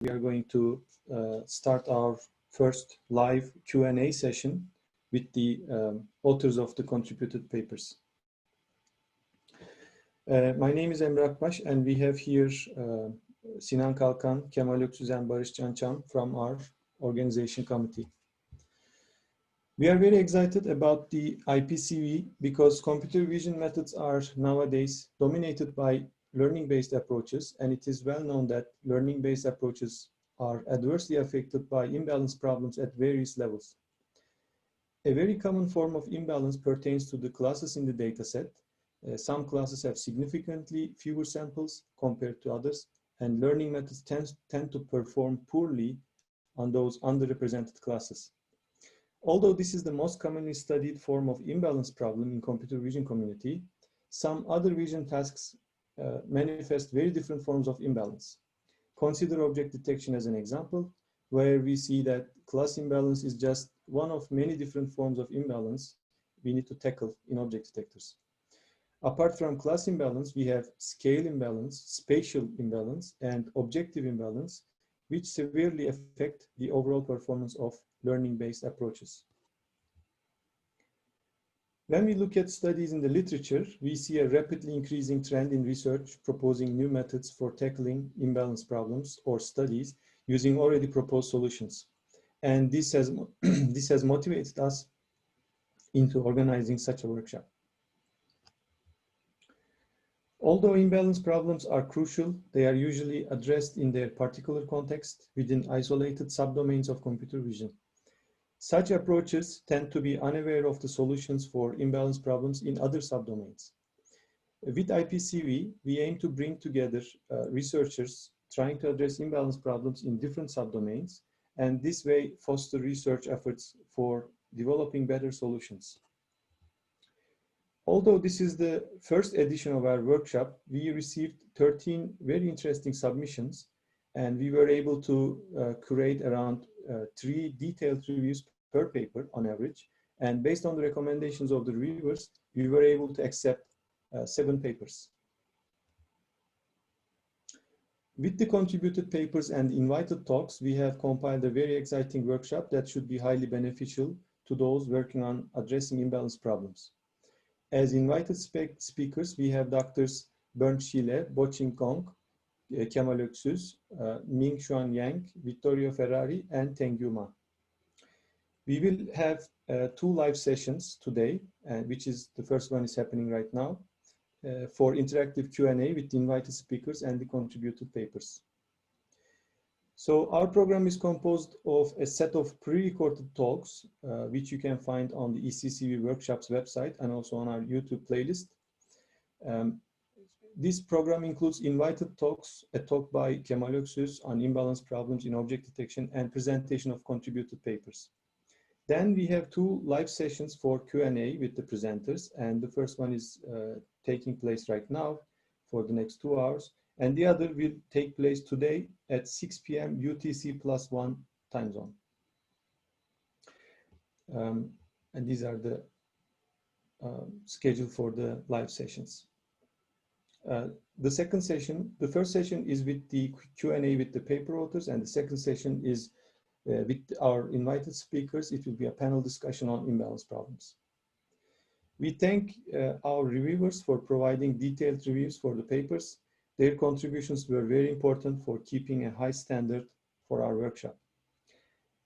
we are going to start our first live Q&A session with the authors of the contributed papers. My name is Emre Akbaş, and we have here Sinan Kalkan, Kemal Öksüz, and Barış Cançam from our organization committee. We are very excited about the IPCV because computer vision methods are nowadays dominated by learning-based approaches, and it is well known that learning-based approaches are adversely affected by imbalance problems at various levels. A very common form of imbalance pertains to the classes in the dataset. Some classes have significantly fewer samples compared to others, and learning methods tend to perform poorly on those underrepresented classes. Although this is the most commonly studied form of imbalance problem in computer vision community, some other vision tasks manifest very different forms of imbalance. Consider object detection as an example, where we see that class imbalance is just one of many different forms of imbalance we need to tackle in object detectors. Apart from class imbalance, we have scale imbalance, spatial imbalance, and objective imbalance, which severely affect the overall performance of learning-based approaches. When we look at studies in the literature, we see a rapidly increasing trend in research proposing new methods for tackling imbalance problems or studies using already proposed solutions. And this has, this has motivated us into organizing such a workshop. Although imbalance problems are crucial, they are usually addressed in their particular context within isolated subdomains of computer vision. Such approaches tend to be unaware of the solutions for imbalance problems in other subdomains. With IPCV, we aim to bring together researchers trying to address imbalance problems in different subdomains, and this way foster research efforts for developing better solutions. Although this is the first edition of our workshop, we received 13 very interesting submissions, and we were able to create around 3 detailed reviews per paper on average. And based on the recommendations of the reviewers, we were able to accept 7 papers. With the contributed papers and invited talks, we have compiled a very exciting workshop that should be highly beneficial to those working on addressing imbalance problems. As invited speakers, we have Drs. Bernd Schiele, Bo-Ching Kong, Kemal Öksüz, Ming-Xuan Yang, Vittorio Ferrari, and Tengyu Ma. We will have 2 live sessions today, which is the first one is happening right now, for interactive Q&A with the invited speakers and the contributed papers. So our program is composed of a set of pre-recorded talks, which you can find on the ECCV workshops website and also on our YouTube playlist. This program includes invited talks, a talk by Kemal Öksüz on imbalance problems in object detection, and presentation of contributed papers. Then we have 2 live sessions for Q&A with the presenters, and the first one is taking place right now for the next 2 hours, and the other will take place today at 6 p.m. UTC+1 time zone. And these are the schedule for the live sessions. The second session, the first session is with the Q&A with the paper authors, and the second session is with our invited speakers. It will be a panel discussion on imbalance problems. We thank our reviewers for providing detailed reviews for the papers. Their contributions were very important for keeping a high standard for our workshop.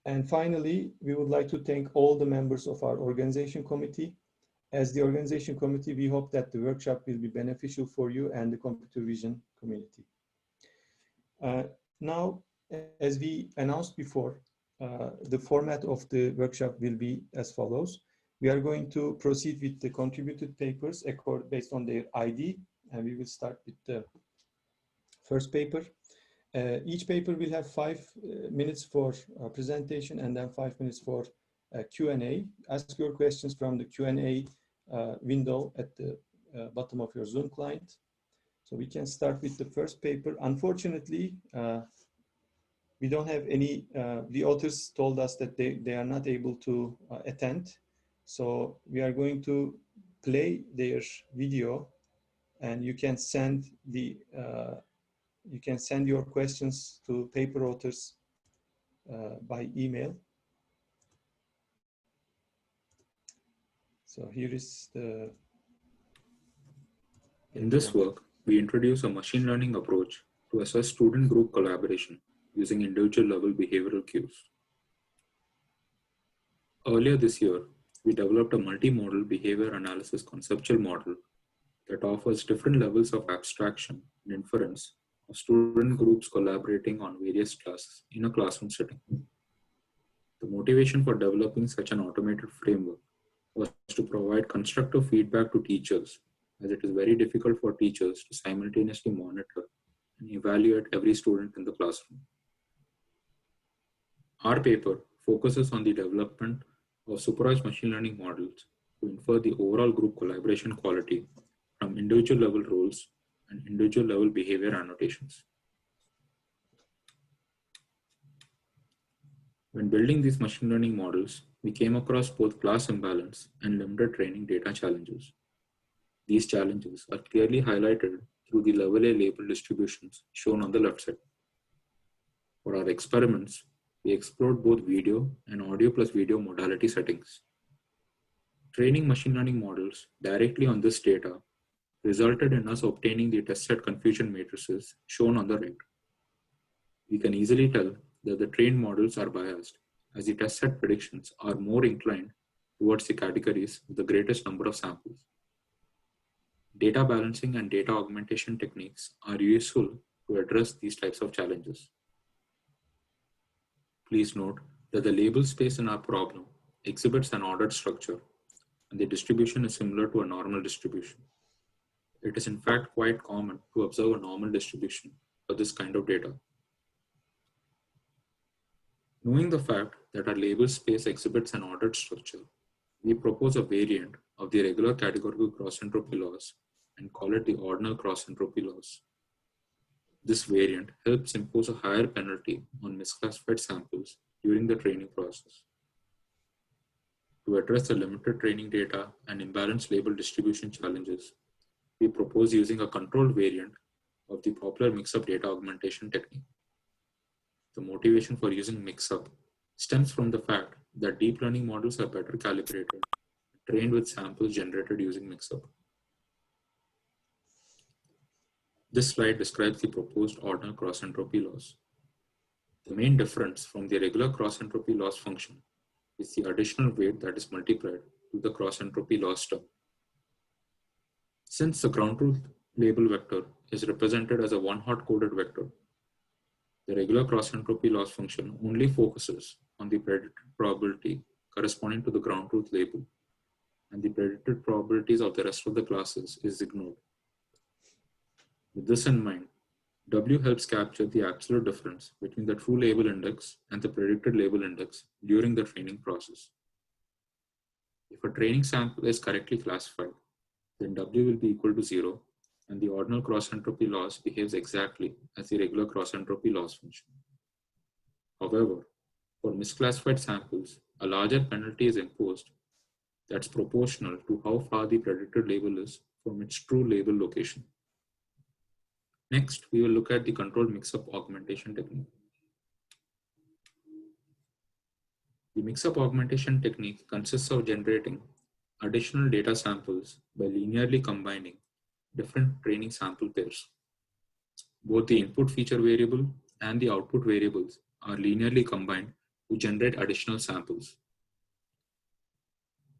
And finally, we would like to thank all the members of our organization committee. As the organization committee, we hope that the workshop will be beneficial for you and the computer vision community. Now, as we announced before, the format of the workshop will be as follows. We are going to proceed with the contributed papers based on their ID, and we will start with the first paper. Each paper will have 5 minutes for presentation and then 5 minutes for Q&A. Ask your questions from the Q&A window at the bottom of your Zoom client. So we can start with the first paper. Unfortunately, we don't have any, the authors told us that they are not able to attend. So we are going to play their video, and you can send the you can send your questions to paper authors by email. So here is the... In this work, we introduce a machine learning approach to assess student group collaboration using individual level behavioral cues. Earlier this year, we developed a multimodal behavior analysis conceptual model that offers different levels of abstraction and inference of student groups collaborating on various tasks in a classroom setting. The motivation for developing such an automated framework was to provide constructive feedback to teachers, as it is very difficult for teachers to simultaneously monitor and evaluate every student in the classroom. Our paper focuses on the development of supervised machine learning models to infer the overall group collaboration quality from individual level roles and individual level behavior annotations. When building these machine learning models, we came across both class imbalance and limited training data challenges. These challenges are clearly highlighted through the level A label distributions shown on the left side. For our experiments, we explored both video and audio plus video modality settings. Training machine learning models directly on this data resulted in us obtaining the test set confusion matrices shown on the right. We can easily tell that the trained models are biased, as the test set predictions are more inclined towards the categories with the greatest number of samples. Data balancing and data augmentation techniques are useful to address these types of challenges. Please note that the label space in our problem exhibits an ordered structure, and the distribution is similar to a normal distribution. It is in fact quite common to observe a normal distribution for this kind of data. Knowing the fact that our label space exhibits an ordered structure, we propose a variant of the regular categorical cross-entropy loss and call it the ordinal cross-entropy loss. This variant helps impose a higher penalty on misclassified samples during the training process. To address the limited training data and imbalanced label distribution challenges, we propose using a controlled variant of the popular mix-up data augmentation technique. The motivation for using mix-up stems from the fact that deep learning models are better calibrated, trained with samples generated using mix-up. This slide describes the proposed ordinal cross-entropy loss. The main difference from the regular cross-entropy loss function is the additional weight that is multiplied to the cross-entropy loss term. Since the ground truth label vector is represented as a one-hot coded vector, the regular cross-entropy loss function only focuses on the predicted probability corresponding to the ground truth label, and the predicted probabilities of the rest of the classes is ignored. With this in mind, W helps capture the absolute difference between the true label index and the predicted label index during the training process. If a training sample is correctly classified, then W will be equal to 0, and the ordinal cross-entropy loss behaves exactly as the regular cross-entropy loss function. However, for misclassified samples, a larger penalty is imposed that's proportional to how far the predicted label is from its true label location. Next, we will look at the controlled mix-up augmentation technique. The mix-up augmentation technique consists of generating additional data samples by linearly combining different training sample pairs. Both the input feature variable and the output variables are linearly combined to generate additional samples.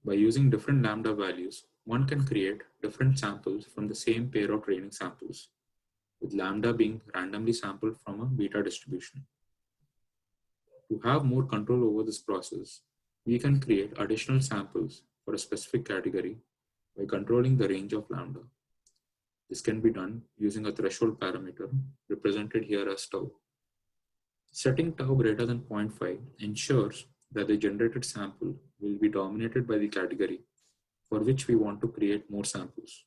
By using different lambda values, one can create different samples from the same pair of training samples, with lambda being randomly sampled from a beta distribution. To have more control over this process, we can create additional samples for a specific category by controlling the range of lambda. This can be done using a threshold parameter represented here as tau. Setting tau greater than 0.5 ensures that the generated sample will be dominated by the category for which we want to create more samples.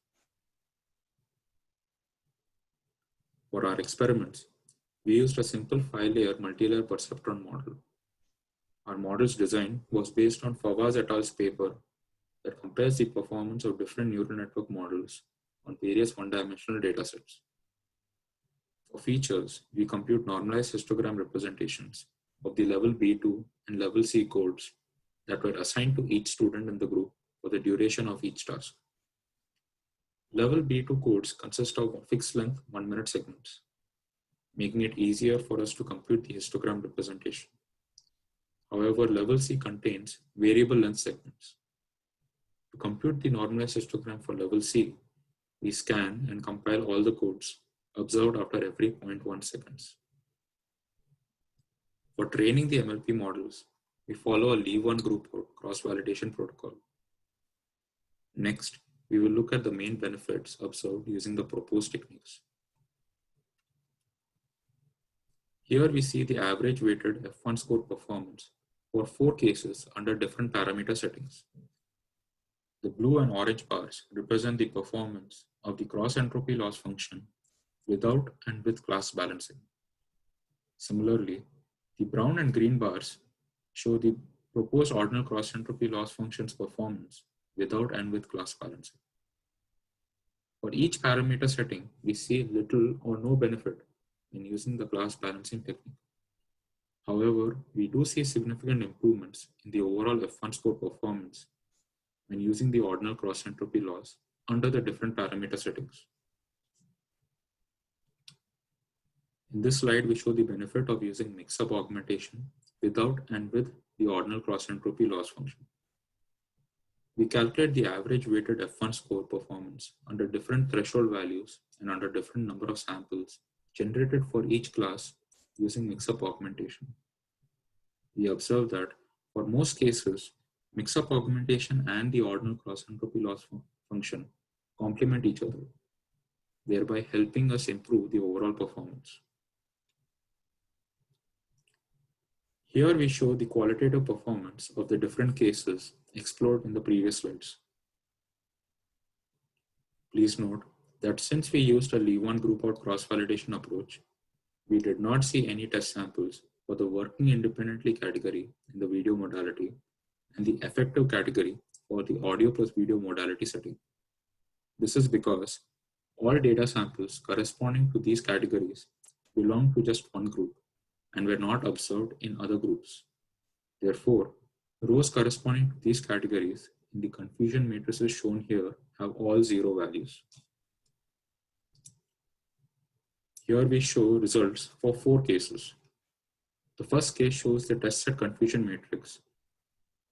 For our experiments, we used a simple 5-layer multi-layer perceptron model. Our model's design was based on Fawaz et al.'s paper that compares the performance of different neural network models on various one-dimensional datasets. For features, we compute normalized histogram representations of the level B2 and level C codes that were assigned to each student in the group for the duration of each task. Level B2 codes consist of fixed length 1-minute segments, making it easier for us to compute the histogram representation. However, level C contains variable length segments. To compute the normalized histogram for level C, we scan and compile all the codes observed after every 0.1 seconds. For training the MLP models, we follow a leave one group cross-validation protocol. Next, we will look at the main benefits observed using the proposed techniques. Here we see the average weighted F1 score performance for 4 cases under different parameter settings. The blue and orange bars represent the performance of the cross-entropy loss function without and with class balancing. Similarly, the brown and green bars show the proposed ordinal cross-entropy loss function's performance without and with class balancing. For each parameter setting, we see little or no benefit in using the class balancing technique. However, we do see significant improvements in the overall F1 score performance when using the ordinal cross-entropy loss under the different parameter settings. In this slide, we show the benefit of using mix-up augmentation without and with the ordinal cross-entropy loss function. We calculate the average weighted F1 score performance under different threshold values and under different number of samples generated for each class using mix-up augmentation. We observe that for most cases, mix-up augmentation and the ordinal cross-entropy loss function complement each other, thereby helping us improve the overall performance. Here we show the qualitative performance of the different cases explored in the previous slides. Please note that since we used a leave one group out cross-validation approach, we did not see any test samples for the working independently category in the video modality and the effective category for the audio plus video modality setting. This is because all data samples corresponding to these categories belong to just one group and were not observed in other groups. Therefore, rows corresponding to these categories in the confusion matrices shown here have all 0 values. Here we show results for 4 cases. The first case shows the test set confusion matrix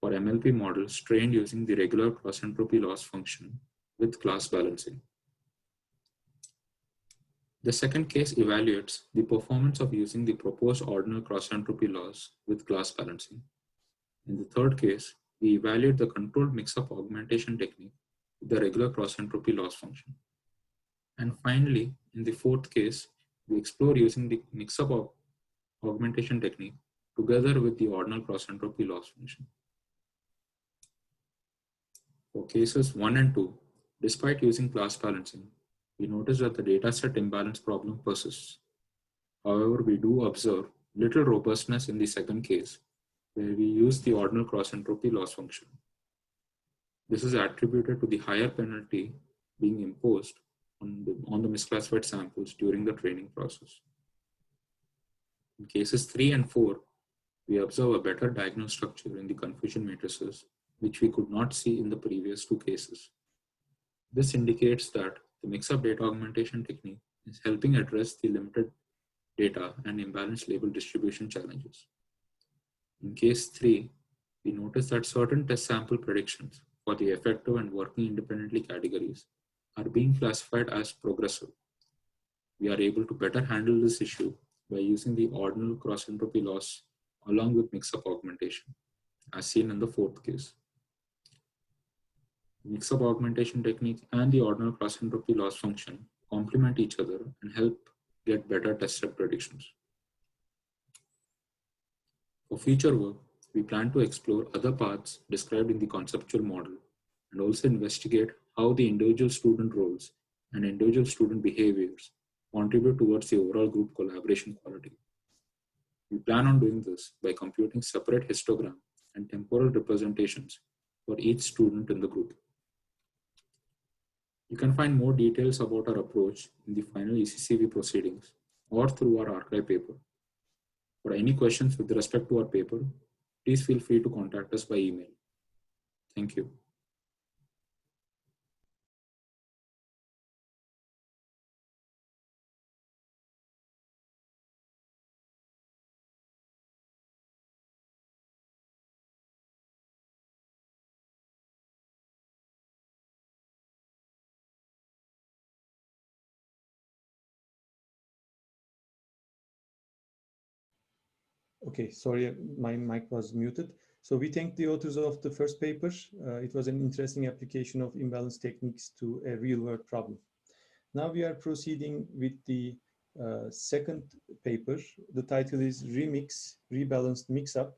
for MLP models trained using the regular cross-entropy loss function with class balancing. The second case evaluates the performance of using the proposed ordinal cross-entropy loss with class balancing. In the third case, we evaluate the controlled mix-up augmentation technique with the regular cross-entropy loss function. And finally, in the fourth case, we explore using the mix-up augmentation technique together with the ordinal cross-entropy loss function. For cases 1 and 2, despite using class balancing, we notice that the dataset imbalance problem persists. However, we do observe little robustness in the second case, where we use the ordinal cross-entropy loss function. This is attributed to the higher penalty being imposed on the misclassified samples during the training process. In cases 3 and 4, we observe a better diagnosed structure in the confusion matrices, which we could not see in the previous 2 cases. This indicates that the mix-up data augmentation technique is helping address the limited data and imbalanced label distribution challenges. In case 3, we notice that certain test sample predictions for the effective and working independently categories are being classified as progressive. We are able to better handle this issue by using the ordinal cross-entropy loss along with mix-up augmentation, as seen in the fourth case. The mix-up augmentation technique and the ordinal cross-entropy loss function complement each other and help get better test set predictions. For future work, we plan to explore other paths described in the conceptual model and also investigate how the individual student roles and individual student behaviors contribute towards the overall group collaboration quality. We plan on doing this by computing separate histogram and temporal representations for each student in the group. You can find more details about our approach in the final ECCV proceedings or through our archive paper. For any questions with respect to our paper, please feel free to contact us by email. Thank you. Okay, sorry, my mic was muted. So we thank the authors of the first paper. It was an interesting application of imbalance techniques to a real-world problem. Now we are proceeding with the second paper. The title is Remix, Rebalanced Mix-Up.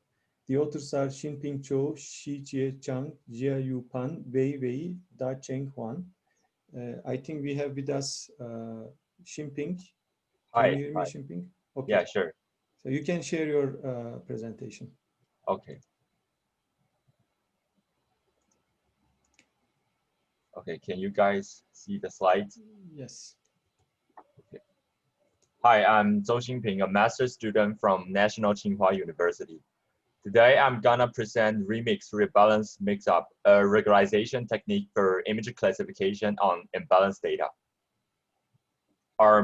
The authors are Xinping Zhou, Xijie Chang, Jiayu Pan, Wei Wei, Da Cheng Huan. I think we have with us Xinping. Can you hear me, Xinping? Okay. Yeah, sure. So you can share your presentation. Okay. Okay, can you guys see the slides? Yes. Okay. Hi, I'm Zhou Xinping, a master's student from National Tsinghua University. Today, I'm gonna present Remix Rebalance Mix-Up, a regularization technique for image classification on imbalanced data. Our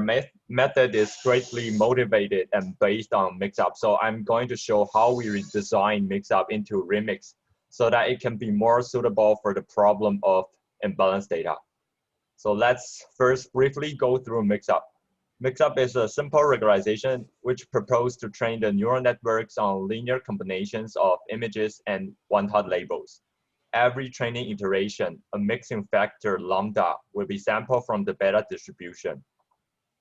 method is greatly motivated and based on mix-up. So I'm going to show how we redesign mix-up into remix so that it can be more suitable for the problem of imbalanced data. So let's first briefly go through mix-up. Mix-up is a simple regularization which proposes to train the neural networks on linear combinations of images and one-hot labels. Every training iteration, a mixing factor lambda will be sampled from the beta distribution.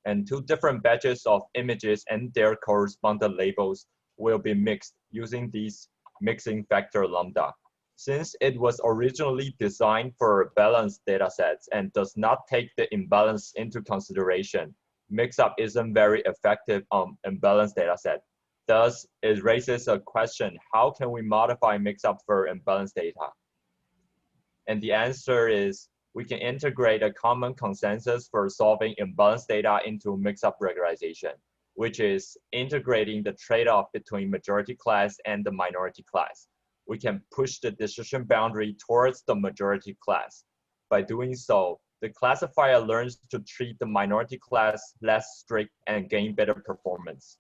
And two different batches of images and their corresponding labels will be mixed using these mixing factor lambda. Since it was originally designed for balanced datasets and does not take the imbalance into consideration, mix-up isn't very effective on imbalanced dataset. Thus, it raises a question, how can we modify mix-up for imbalanced data? And the answer is, we can integrate a common consensus for solving imbalanced data into mix-up regularization, which is integrating the trade-off between majority class and the minority class. We can push the decision boundary towards the majority class. By doing so, the classifier learns to treat the minority class less strict and gain better performance.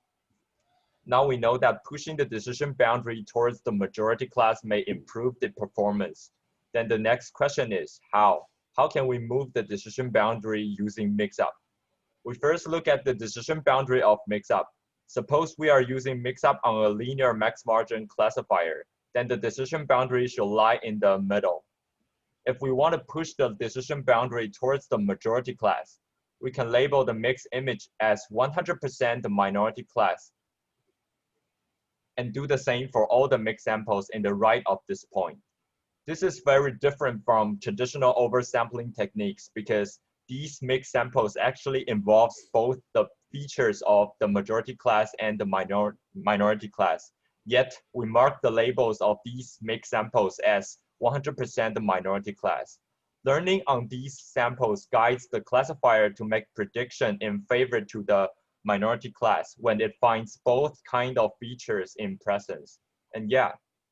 Now we know that pushing the decision boundary towards the majority class may improve the performance. Then the next question is, how? How can we move the decision boundary using mix-up? We first look at the decision boundary of mix-up. Suppose we are using mix-up on a linear max margin classifier, then the decision boundary should lie in the middle. If we want to push the decision boundary towards the majority class, we can label the mixed image as 100% the minority class, and do the same for all the mixed samples in the right of this point. This is very different from traditional oversampling techniques because these mixed samples actually involves both the features of the majority class and the minority class. Yet we mark the labels of these mixed samples as 100% the minority class. Learning on these samples guides the classifier to make prediction in favor to the minority class when it finds both kind of features in presence. And yeah,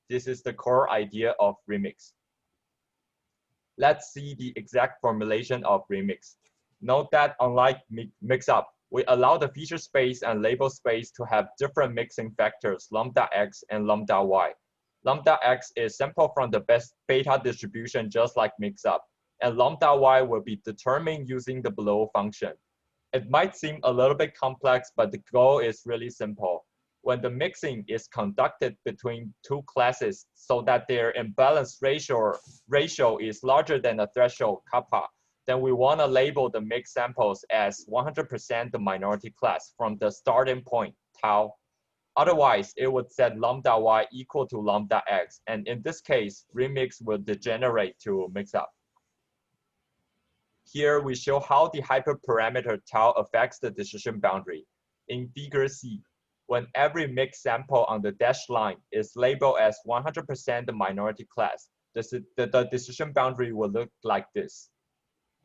this is the core idea of remix. Let's see the exact formulation of remix. Note that unlike mix-up, we allow the feature space and label space to have different mixing factors, lambda x and lambda y. Lambda x is sampled from the best beta distribution just like mix-up, and lambda y will be determined using the below function. It might seem a little bit complex, but the goal is really simple. When the mixing is conducted between two classes so that their imbalance ratio is larger than the threshold kappa, then we want to label the mixed samples as 100% the minority class from the starting point, tau. Otherwise, it would set lambda y equal to lambda x, and in this case, remix will degenerate to mix-up. Here we show how the hyperparameter tau affects the decision boundary. In figure C, when every mixed sample on the dashed line is labeled as 100% the minority class, the decision boundary will look like this.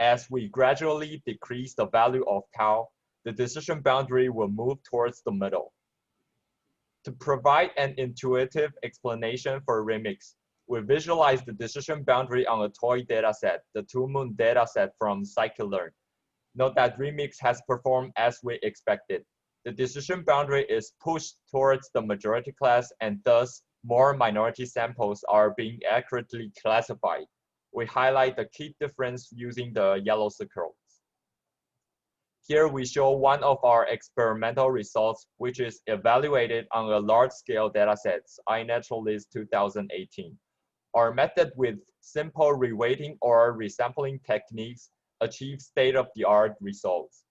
As we gradually decrease the value of tau, the decision boundary will move towards the middle. To provide an intuitive explanation for remix, we visualize the decision boundary on a toy dataset, the 2-moon dataset from scikit-learn. Note that remix has performed as we expected. The decision boundary is pushed towards the majority class, and thus more minority samples are being accurately classified. We highlight the key difference using the yellow circles. Here we show one of our experimental results, which is evaluated on a large-scale dataset, iNaturalist 2018. Our method with simple reweighting or resampling techniques achieves state-of-the-art results.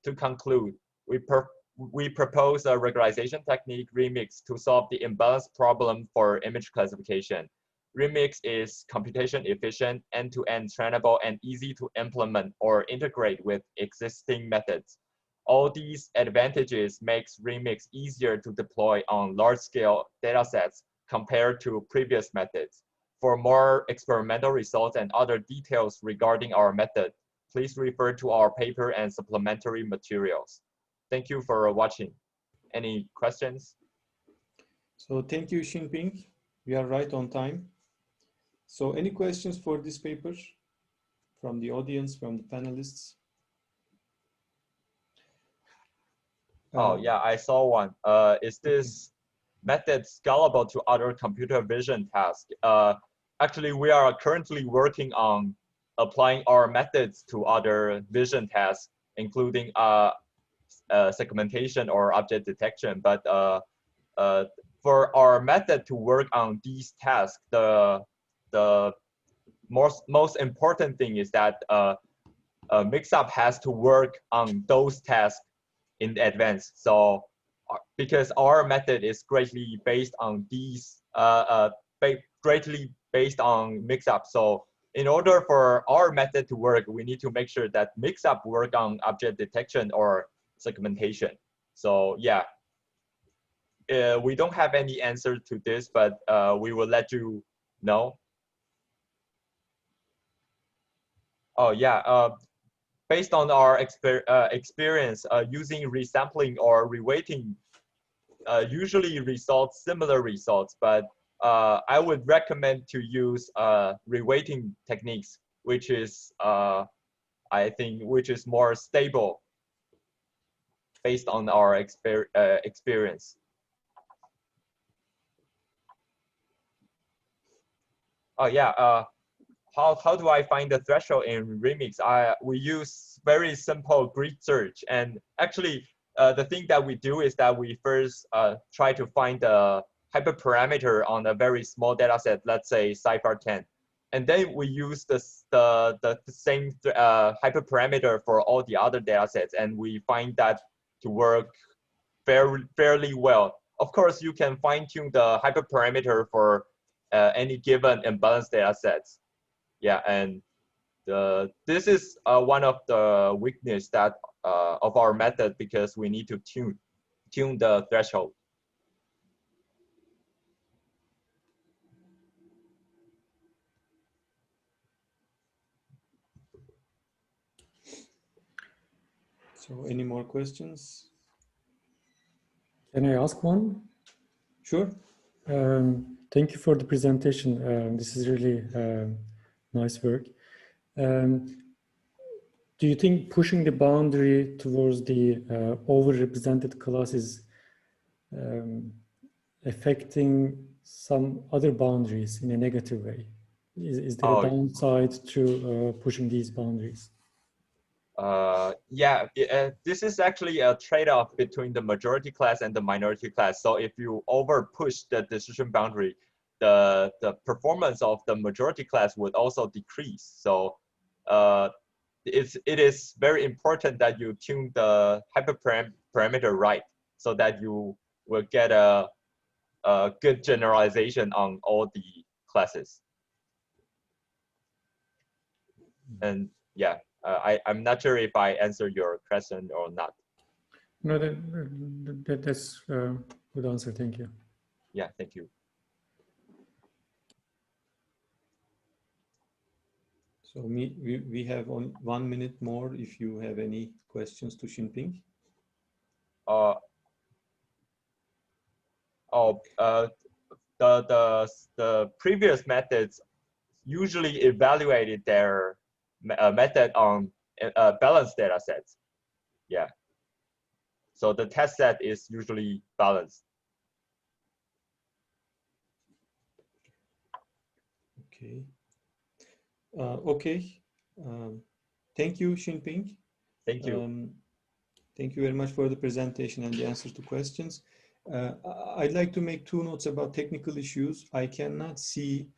To conclude, we propose a regularization technique, Remix, to solve the imbalance problem for image classification. Remix is computation efficient, end-to-end trainable, and easy to implement or integrate with existing methods. All these advantages makes Remix easier to deploy on large-scale datasets compared to previous methods. For more experimental results and other details regarding our method, please refer to our paper and supplementary materials. Thank you for watching. Any questions? So thank you, Xinping. We are right on time. So any questions for this paper from the audience, from the panelists? Oh yeah, I saw one. Is this method scalable to other computer vision tasks? Actually, we are currently working on applying our methods to other vision tasks, including segmentation or object detection. But for our method to work on these tasks, the most important thing is that Mixup has to work on those tasks in advance. So because our method is greatly based on these, greatly based on Mixup. So in order for our method to work, we need to make sure that Mixup work on object detection or segmentation. So yeah, we don't have any answer to this, but we will let you know. Oh yeah, based on our experience, using resampling or reweighting usually results similar results, but I would recommend to use reweighting techniques, which is I think which is more stable based on our experience. Oh yeah, how do I find the threshold in Remix? We use very simple grid search, and actually the thing that we do is that we first try to find the hyperparameter on a very small data set, let's say cipher 10. And then we use the same hyperparameter for all the other data sets, and we find that to work fairly well. Of course, you can fine tune the hyperparameter for any given imbalanced data sets. Yeah, and this is one of the weakness that of our method, because we need to tune the threshold. So any more questions? Can I ask one? Sure. Thank you for the presentation. This is really nice work. Do you think pushing the boundary towards the overrepresented class is affecting some other boundaries in a negative way? Is there a downside to pushing these boundaries? Yeah, this is actually a trade-off between the majority class and the minority class. So if you over push the decision boundary, the performance of the majority class would also decrease. So it is very important that you tune the hyperparameter right, so that you will get a good generalization on all the classes. And yeah. I'm not sure if I answered your question or not. No, that's a good answer. Thank you. Yeah, thank you. So we have 1 minute more if you have any questions to Xinping. The previous methods usually evaluated their method on balanced data sets. Yeah. So the test set is usually balanced. Okay. Okay. Thank you, Xinping. Thank you. Thank you very much for the presentation and the answers to questions. I'd like to make 2 notes about technical issues. I cannot see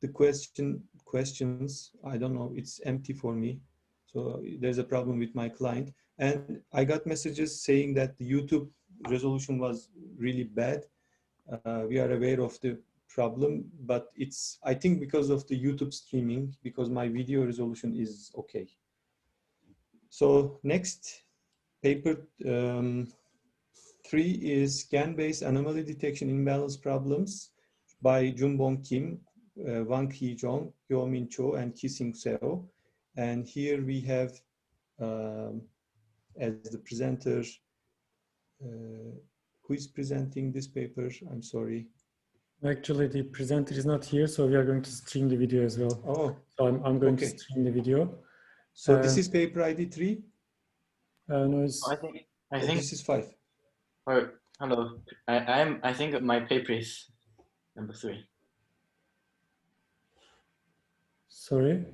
the questions. I don't know, it's empty for me. So there's a problem with my client. And I got messages saying that the YouTube resolution was really bad. We are aware of the problem, but it's, I think, because of the YouTube streaming, because my video resolution is okay. So next paper 3 is scan-based anomaly detection imbalance problems by Junbong Kim, Wang Hee-jong, Yo-Min Cho, and Ki-Sing Seo. And here we have as the presenter, who is presenting this paper? I'm sorry. Actually, the presenter is not here, so we are going to stream the video as well. Oh, so I'm going to stream the video. So this is paper ID 3? No, it's, I think this is 5. Oh, hello. I think my paper is number 3. Sorry.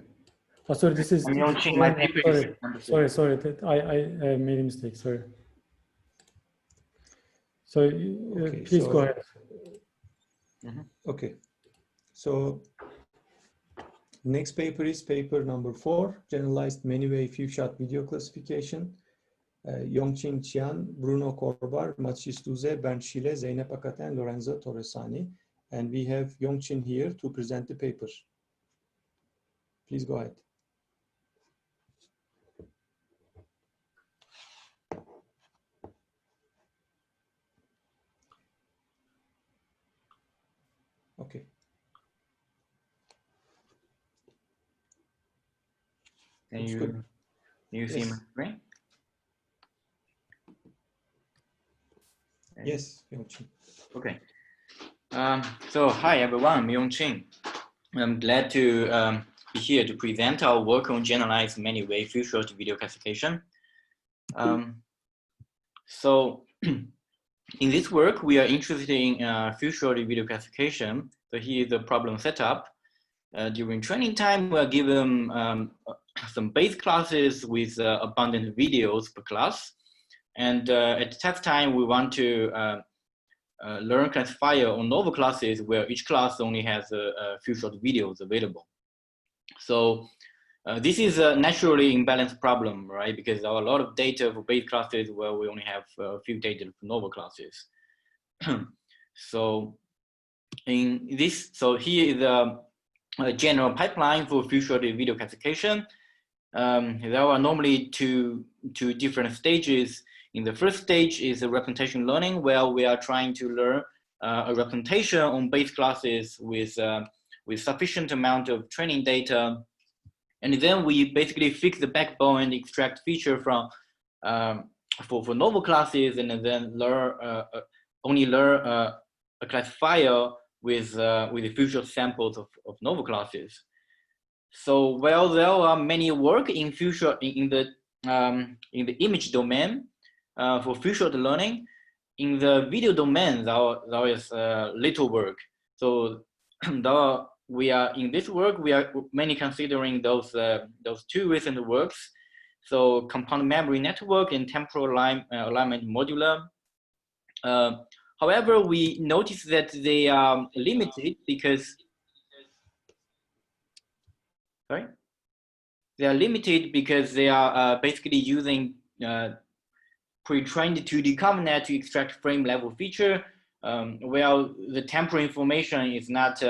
Oh, sorry. This is. I'm launching my paper. Sorry. Number 3. Sorry. I made a mistake. Sorry. So Okay, please go ahead. Okay. So next paper is paper number 4, generalized many-way few-shot video classification. Yongqin Qian, Bruno Korbar, Mathis Duze, Bernd Schiele, Zeynep Akat, and Lorenzo Torresani. And we have Yongqin here to present the paper. Please go ahead. Okay. Can you see my screen? Yes, Yongqin. Okay. So hi everyone, I'm Yongqin. I'm glad to be here to present our work on generalized many-way few-shot video classification. So in this work, we are interested in few-shot video classification. So here is the problem setup. During training time, we are given some base classes with abundant videos per class. And at test time, we want to learn classifier on novel classes where each class only has a few short videos available. So this is a naturally imbalanced problem, right? Because there are a lot of data for base classes where we only have a few data for novel classes. So in this, so here is a general pipeline for few short video classification. There are normally two different stages. In the first stage is a representation learning, where we are trying to learn a representation on base classes with sufficient amount of training data. And then we basically fix the backbone and extract feature from for novel classes, and then only learn a classifier with the future samples of novel classes. So while there are many work in future in the image domain for future learning, in the video domain there is little work. So we are in this work, we are mainly considering those two recent works. So compound memory network and temporal alignment modular. However, we notice that they are limited because they are basically using pre-trained 2D ConvNet to extract frame level feature, while the temporal information is not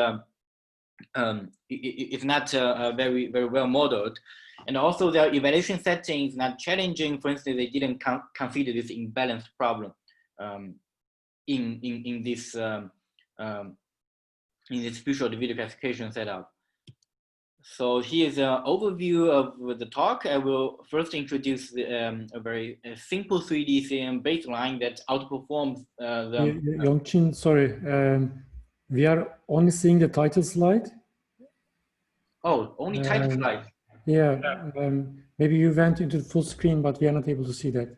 very well modeled, and also their evaluation setting is not challenging. For instance, they didn't consider this imbalance problem in this few short video classification setup. So here's an overview of the talk. I will first introduce a very simple 3D CM baseline that outperforms the... Yongqin, sorry, we are only seeing the title slide. Oh, only title slide. Yeah, maybe you went into the full screen, but we are not able to see that.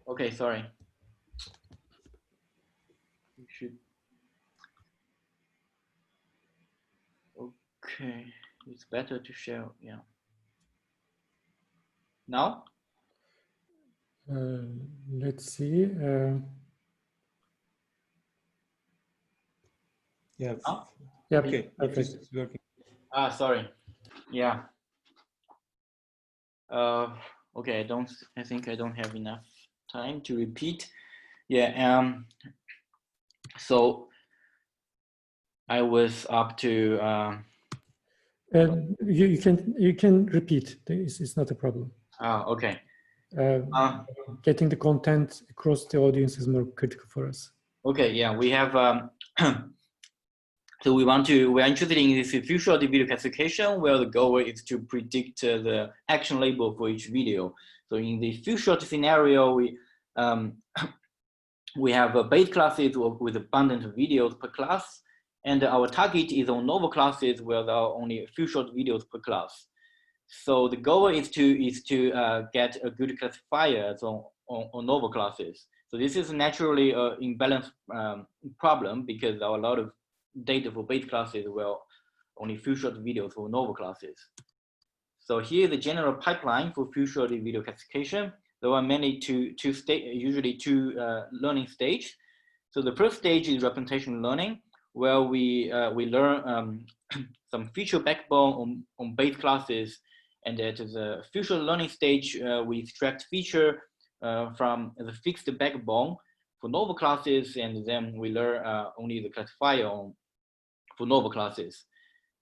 Okay, sorry. You should... Okay, it's better to share, yeah. Now? Let's see. Yeah. Oh? Yeah, Okay. perfect. It's working. Sorry. Yeah. Okay, I think I don't have enough time to repeat. Yeah. So I was up to... you can repeat. It's not a problem. Okay. Getting the content across the audience is more critical for us. Okay, yeah, we have so we're interested in this future video classification, where the goal is to predict the action label for each video. So in the future scenario, we have base classes with abundant videos per class, and our target is on novel classes where there are only a few short videos per class. So the goal is to get a good classifier on novel classes. So this is naturally an imbalance problem, because there are a lot of data for base classes where only few short videos for novel classes. So here is the general pipeline for few short video classification. There are mainly usually two learning stages. So the first stage is representation learning, where we learn some feature backbone on base classes. And at the future learning stage, we extract feature from the fixed backbone for novel classes, and then we learn only the classifier for novel classes.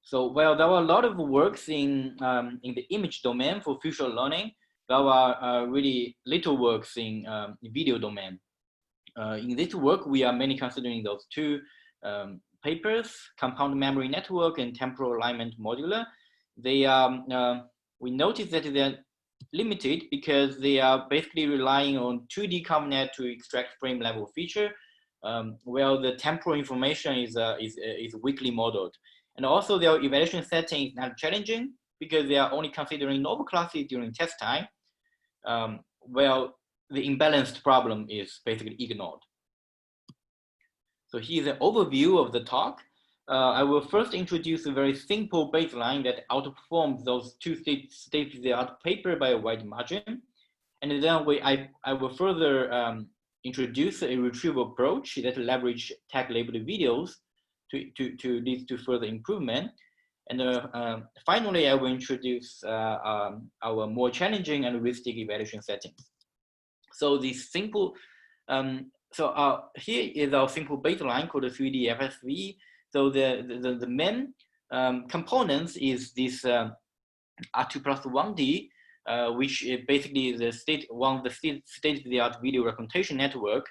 So while there are a lot of works in the image domain for future learning, there are really little works in video domain. In this work, we are mainly considering those two papers, compound memory network and temporal alignment modular. They are we noticed that they're limited because they are basically relying on 2D ConvNet to extract frame level feature, while the temporal information is weakly modeled. And also their evaluation setting is not challenging because they are only considering novel classes during test time, while the imbalanced problem is basically ignored. So here's an overview of the talk. I will first introduce a very simple baseline that outperforms those two state-of-the-art paper by a wide margin. And then I will further introduce a retrieval approach that leverage tag-labeled videos to lead to further improvement. And finally, I will introduce our more challenging and heuristic evaluation settings. So this simple, here is our simple baseline called the 3D FSV. So the main components is this R2+1D, which is basically one of the state-of-the-art video representation network.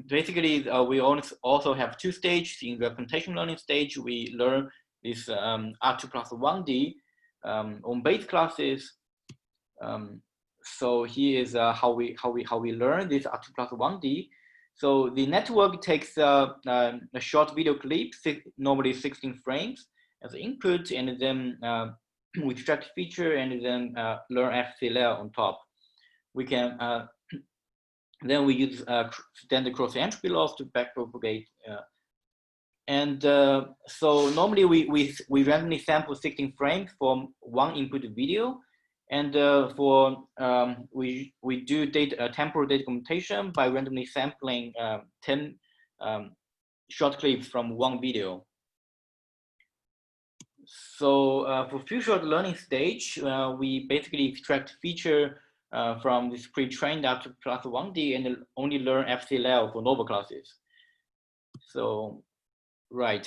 Basically, we also have two stages. In representation learning stage, we learn this R2+1D on base classes. So here is how we learn this R2+1D. So the network takes a short video clip, normally 16 frames, as input, and then we extract feature and then learn FC layer on top. We can then we use standard cross entropy loss to backpropagate. So normally we randomly sample 16 frames from one input video. And we do temporal data computation by randomly sampling 10 short clips from one video. So for future learning stage, we basically extract feature from this pre-trained R2+1D and only learn FC level for novel classes. So right,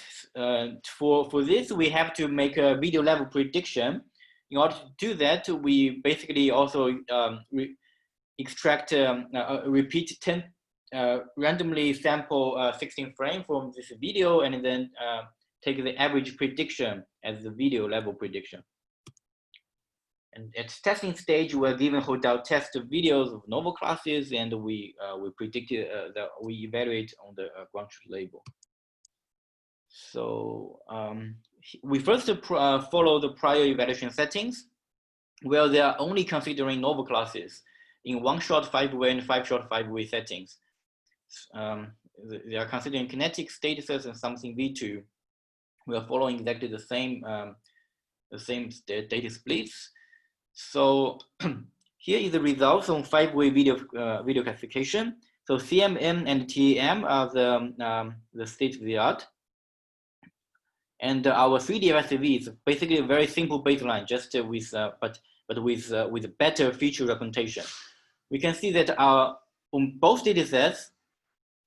for this we have to make a video level prediction. In order to do that, we basically also extract, repeat 10, randomly sample 16 frames from this video, and then take the average prediction as the video level prediction. And at testing stage, we're given hold-out test videos of novel classes, and we predicted that we evaluate on the ground truth label. So we first follow the prior evaluation settings, where they are only considering novel classes in 1-shot 5-way and 5-shot 5-way settings. They are considering kinetic statuses and something V2. We are following exactly the same data splits. So here is the results on 5-way video classification. So CMM and TAM are the state of the art. And our 3D FSV is basically a very simple baseline, just with with better feature representation. We can see that on both data sets,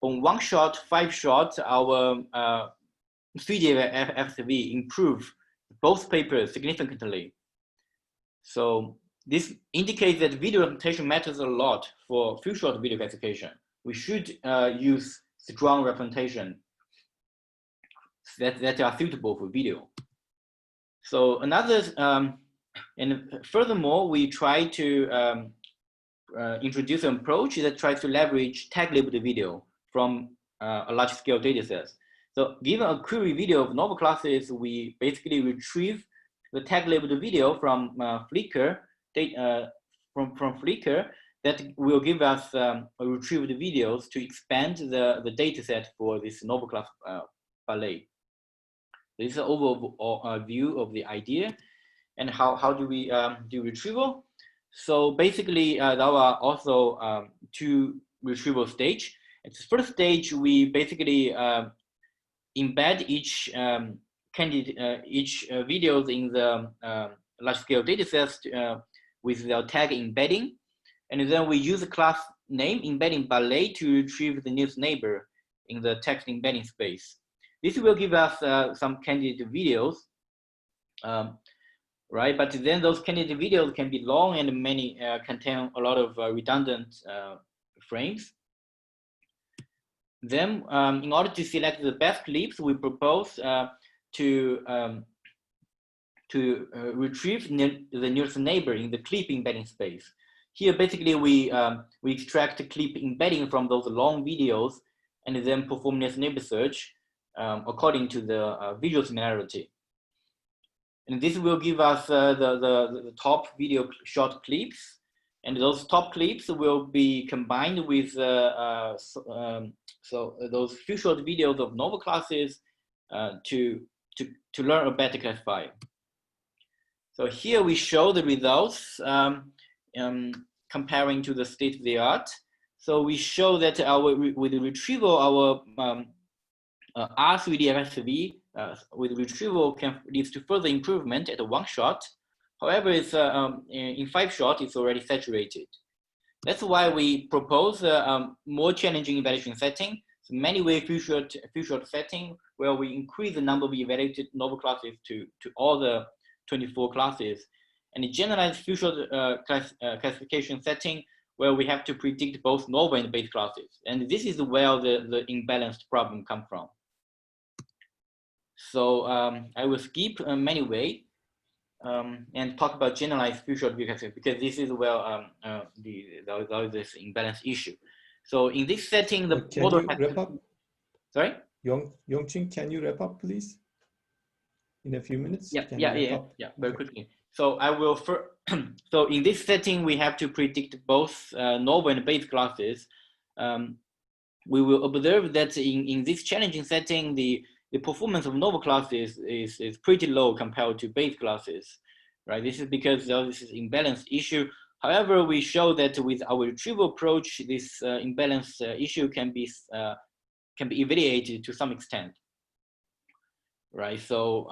on 1-shot, 5-shot, our 3D FSV improve both papers significantly. So this indicates that video representation matters a lot for few-shot video classification. We should use strong representation that are suitable for video. So another, and furthermore, we try to introduce an approach that tries to leverage tag-labeled video from a large-scale data set. So given a query video of novel classes, we basically retrieve the tag-labeled video from Flickr, from Flickr, that will give us retrieved videos to expand the data set for this novel class ballet. This is an overall view of the idea. And how do we do retrieval? So basically, there are also 2 retrieval stages. At the first stage, we basically embed each videos in the large-scale datasets with the tag embedding, and then we use the class name embedding ballet to retrieve the nearest neighbor in the text embedding space. This will give us some candidate videos, right? But then those candidate videos can be long and many contain a lot of redundant frames. Then, in order to select the best clips, we propose to retrieve the nearest neighbor in the clip embedding space. Here, basically, we extract the clip embedding from those long videos and then perform nearest neighbor search according to the visual similarity. And this will give us the top video short clips. And those top clips will be combined with so those few short videos of novel classes to learn a better classifier. So here we show the results comparing to the state of the art. So we show that with the retrieval, our R3D FSV with retrieval can lead to further improvement at 1-shot. However, it's in 5-shot, it's already saturated. That's why we propose a more challenging evaluation setting, so many-way few-shot setting, where we increase the number of evaluated novel classes to all the 24 classes, and a generalized few-shot classification setting, where we have to predict both novel and base classes. And this is where the imbalanced problem comes from. So I will skip many-way. And talk about generalized few-shot video classification, because this is where there is this imbalance issue. So in this setting, the model can you wrap up? Sorry? Yongqing, can you wrap up, please? In a few minutes? Yeah, very quickly. So I will so in this setting, we have to predict both novel and base classes. We will observe that in this challenging setting, the performance of novel classes is pretty low compared to base classes, right? This is because this is imbalance issue. However, we show that with our retrieval approach, this imbalance issue can be evaluated to some extent, right? So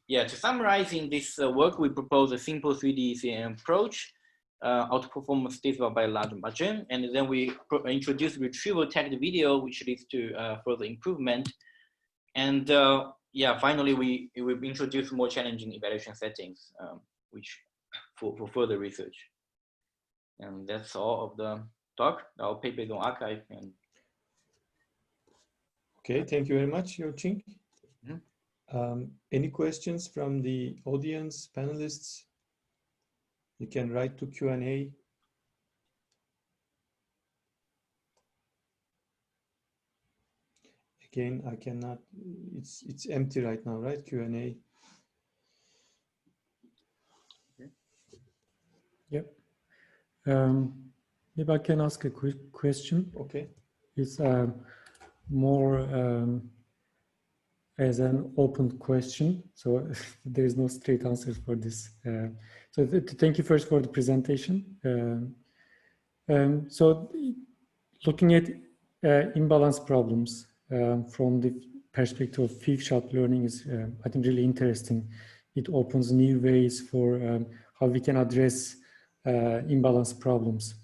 yeah, to summarize, in this work, we propose a simple 3D CM approach, outperform state by a large margin, and then we introduce retrieval tagged video, which leads to further improvement. And yeah, finally, we introduce more challenging evaluation settings, which for further research. And that's all of the talk. Our paper is on archive. And okay, thank you very much, Yongqing. Any questions from the audience, panelists? You can write to Q&A. Again, I cannot, it's empty right now, right? Q&A. Yep. Maybe I can ask a quick question. Okay. It's more as an open question, so there is no straight answer for this. So thank you first for the presentation. So looking at imbalance problems from the perspective of few-shot learning is, I think, really interesting. It opens new ways for how we can address imbalance problems.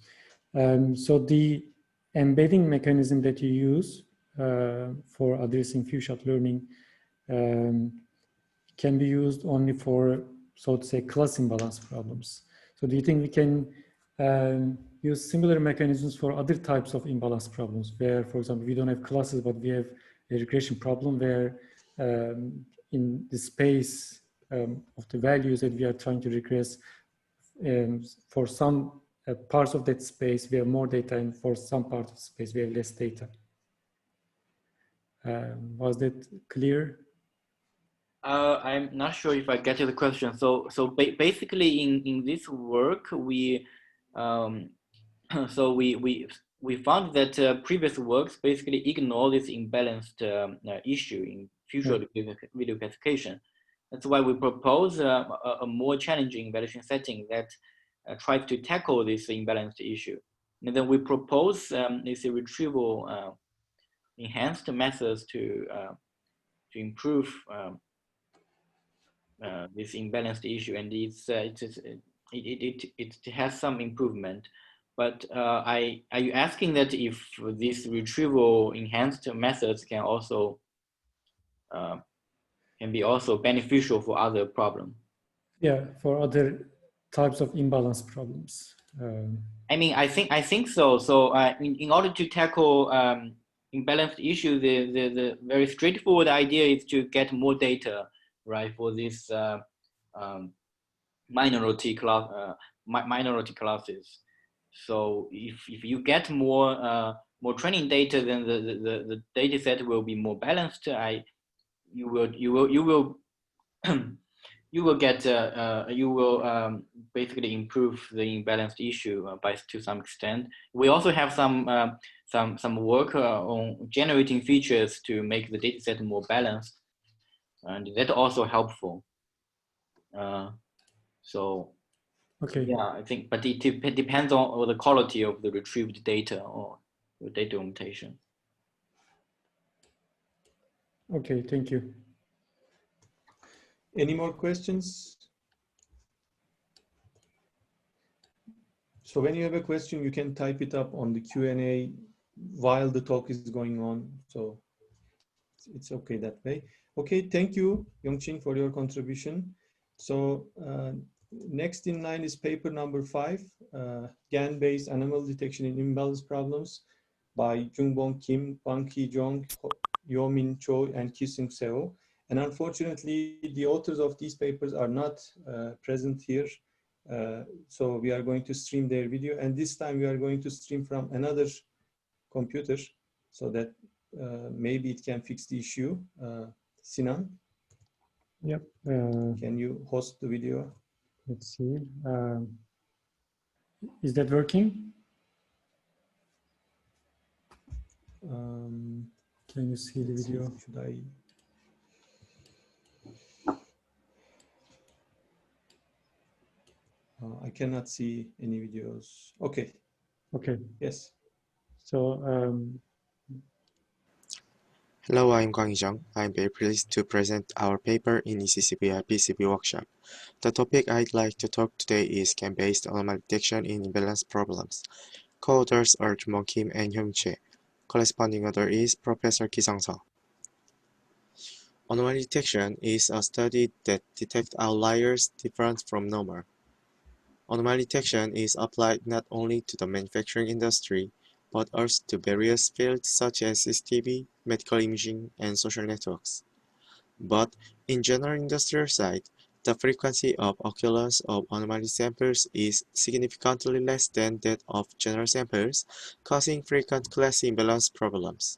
So the embedding mechanism that you use for addressing few-shot learning can be used only for, so to say, class imbalance problems. So do you think we can use similar mechanisms for other types of imbalance problems where, for example, we don't have classes, but we have a regression problem where in the space of the values that we are trying to regress, for some parts of that space, we have more data, and for some parts of the space, we have less data. Was that clear? I'm not sure if I get the question. So basically, in this work, we we found that previous works basically ignore this imbalanced issue in future video classification. That's why we propose a more challenging evaluation setting that tries to tackle this imbalanced issue. And then we propose this retrieval enhanced methods to improve this imbalanced issue, and it has some improvement. But are you asking that if these retrieval enhanced methods can also be also beneficial for other problems? Yeah, for other types of imbalance problems. I mean, I think so. So in order to tackle imbalanced issue, the very straightforward idea is to get more data, right, for this minority classes. So if you get more training data, then the data set will be more balanced. You will basically improve the imbalanced issue to some extent. We also have some work on generating features to make the data set more balanced, and that's also helpful. So okay. Yeah, I think, but it depends on the quality of the retrieved data or the data augmentation. Okay, thank you. Any more questions? So when you have a question, you can type it up on the Q&A while the talk is going on. So it's okay that way. Okay, thank you, Yongqin, for your contribution. So next in line is paper number 5, GAN-based anomaly detection in imbalance problems by Jungbong Kim, Bang-Ki Jong, Yo-Min Cho, and Ki-Sung Seo. And unfortunately, the authors of these papers are not present here. So we are going to stream their video, and this time we are going to stream from another computer so that maybe it can fix the issue. Sinan? Yep. Can you host the video? Let's see. Is that working? Can you see the video? Should I? I cannot see any videos. Okay. Okay. Yes. So. Hello, I'm Kwang Hee-jung. I'm very pleased to present our paper in ECCV IPCV workshop. The topic I'd like to talk today is GAN-based anomaly detection in imbalance problems. Co-authors are Jungbong Kim and Hyung Choi. Corresponding author is Professor Ki-Sung Seo. Anomaly detection is a study that detects outliers different from normal. Anomaly detection is applied not only to the manufacturing industry, but also to various fields such as CCTV, medical imaging, and social networks. But in general industrial side, the frequency of occurrence of anomaly samples is significantly less than that of general samples, causing frequent class imbalance problems.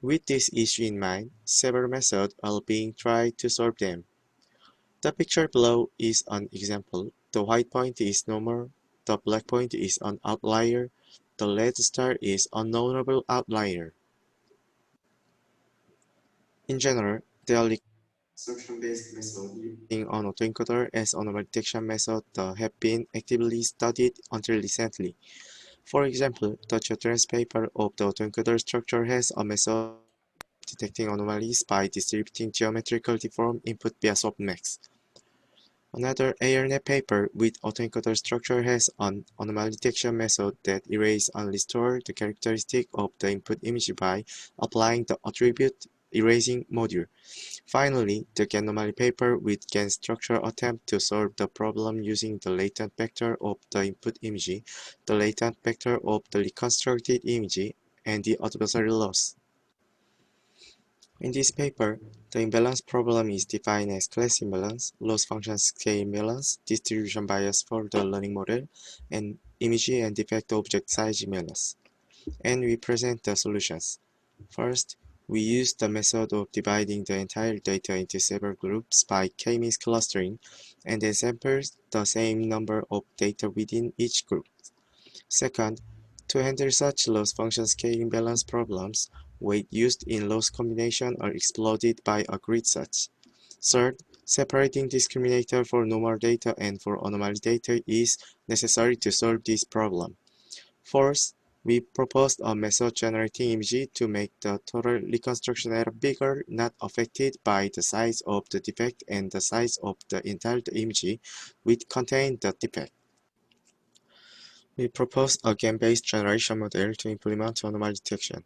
With this issue in mind, several methods are being tried to solve them. The picture below is an example. The white point is normal, the black point is an outlier, the red star is a unknowable outlier. In general, there are assumption-based methods using an autoencoder as anomaly detection method that have been actively studied until recently. For example, the children's paper of the autoencoder structure has a method of detecting anomalies by distributing geometrical deformed input via softmax. Another ARNet paper with autoencoder structure has an anomaly detection method that erases and restores the characteristic of the input image by applying the attribute erasing module. Finally, the GAN anomaly paper with GAN structure attempt to solve the problem using the latent vector of the input image, the latent vector of the reconstructed image, and the adversary loss. In this paper, the imbalance problem is defined as class imbalance, loss function scale imbalance, distribution bias for the learning model, and image and defect object size imbalance. And we present the solutions. First, we use the method of dividing the entire data into several groups by k-means clustering, and then sample the same number of data within each group. Second, to handle such loss function scale imbalance problems, weight used in loss combination are exploded by a grid search. Third, separating discriminator for normal data and for anomaly data is necessary to solve this problem. Fourth, we proposed a method generating image to make the total reconstruction error bigger, not affected by the size of the defect and the size of the entire image which contain the defect. We proposed a GAN-based generation model to implement anomaly detection.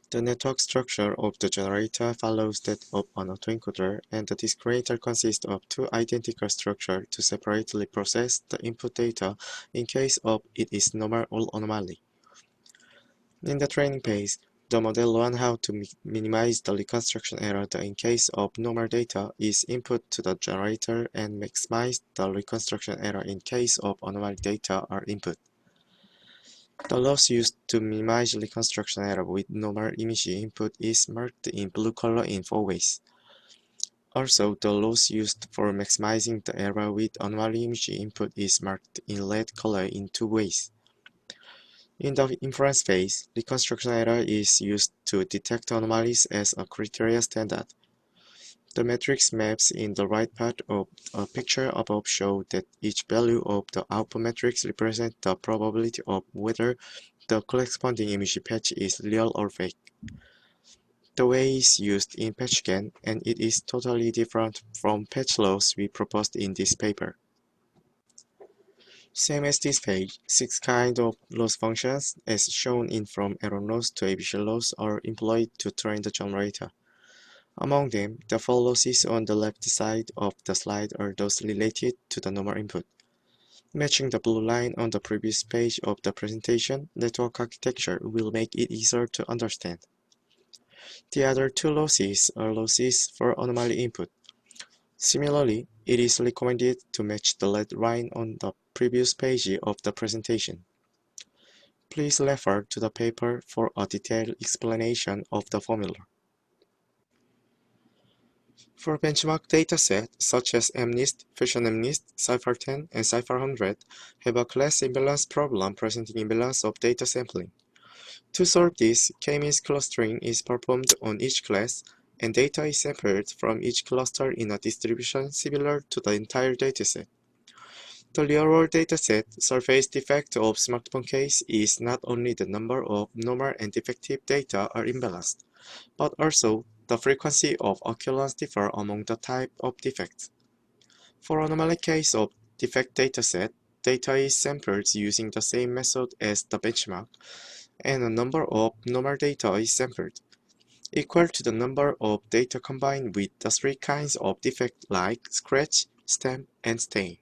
The network structure of the generator follows that of an autoencoder, and the discriminator consists of two identical structures to separately process the input data in case of it is normal or anomaly. In the training phase, the model learns how to minimize the reconstruction error that in case of normal data is input to the generator and maximize the reconstruction error in case of anomaly data are input. The loss used to minimize reconstruction error with normal image input is marked in blue color in 4 ways. Also, the loss used for maximizing the error with anomaly image input is marked in red color in 2 ways. In the inference phase, reconstruction error is used to detect anomalies as a criteria standard. The matrix maps in the right part of a picture above show that each value of the output matrix represents the probability of whether the corresponding image patch is real or fake. The way is used in PatchGAN, and it is totally different from patch loss we proposed in this paper. Same as this page, 6 kinds of loss functions, as shown in from error loss to ABC loss, are employed to train the generator. Among them, the 4 losses on the left side of the slide are those related to the normal input. Matching the blue line on the previous page of the presentation, network architecture will make it easier to understand. The other 2 losses are losses for anomaly input. Similarly, it is recommended to match the red line on the previous page of the presentation. Please refer to the paper for a detailed explanation of the formula. For benchmark datasets such as MNIST, Fusion MNIST, Cypher10, and Cypher100 have a class imbalance problem presenting imbalance of data sampling. To solve this, k-means clustering is performed on each class, and data is sampled from each cluster in a distribution similar to the entire dataset. The real-world dataset surface defect of smartphone case is not only the number of normal and defective data are imbalanced, but also the frequency of occurrence differ among the type of defects. For anomaly case of defect dataset, data is sampled using the same method as the benchmark, and a number of normal data is sampled, equal to the number of data combined with the 3 kinds of defect like scratch, stamp, and stain.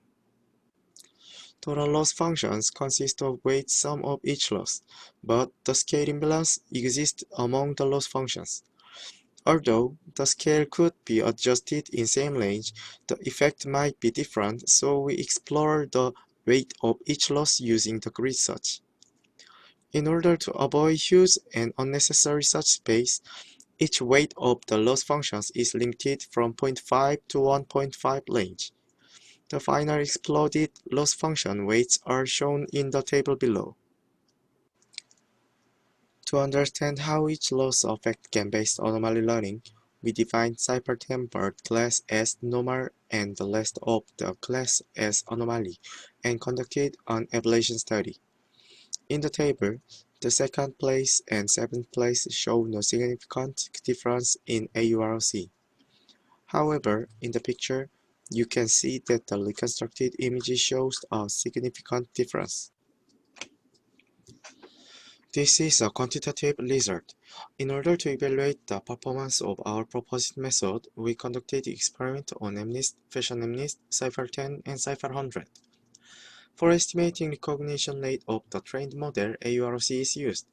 Total loss functions consist of weight sum of each loss, but the scale imbalance exists among the loss functions. Although the scale could be adjusted in same range, the effect might be different, so we explore the weight of each loss using the grid search. In order to avoid huge and unnecessary search space, each weight of the loss functions is limited from 0.5 to 1.5 range. The final exploded loss function weights are shown in the table below. To understand how each loss affects game-based anomaly learning, we define cipher-tempered class as normal and the rest of the class as anomaly, and conducted an evaluation study. In the table, the second place and seventh place show no significant difference in AURC. However, in the picture, you can see that the reconstructed image shows a significant difference. This is a quantitative result. In order to evaluate the performance of our proposed method, we conducted experiment on MNIST, Fashion MNIST, Cipher 10, and Cipher 100. For estimating recognition rate of the trained model, AURC is used.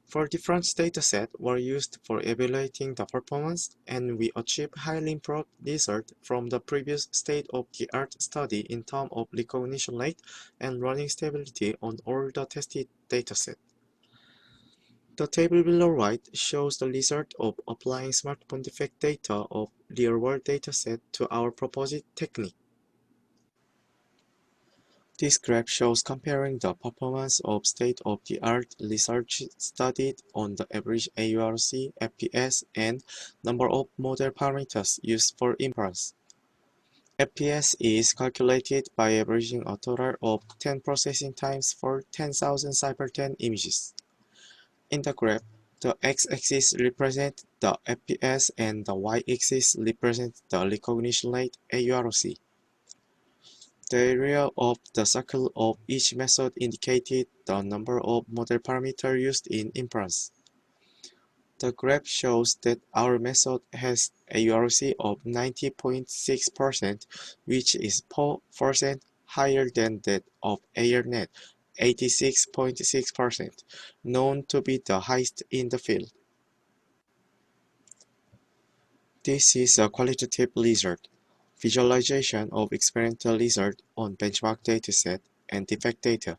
4 different datasets were used for evaluating the performance, and we achieved highly improved results from the previous state-of-the-art study in terms of recognition rate and running stability on all the tested datasets. The table below right shows the result of applying smartphone defect data of real-world dataset to our proposed technique. This graph shows comparing the performance of state-of-the-art research studied on the average AURC, FPS, and number of model parameters used for inference. FPS is calculated by averaging a total of 10 processing times for 10,000 Cipher 10 images. In the graph, the x-axis represents the FPS and the y-axis represents the recognition rate AURC. The area of the circle of each method indicated the number of model parameters used in inference. The graph shows that our method has AURC of 90.6%, which is 4% higher than that of AirNet, 86.6%, known to be the highest in the field. This is a qualitative result, visualization of experimental result on benchmark dataset and defect data.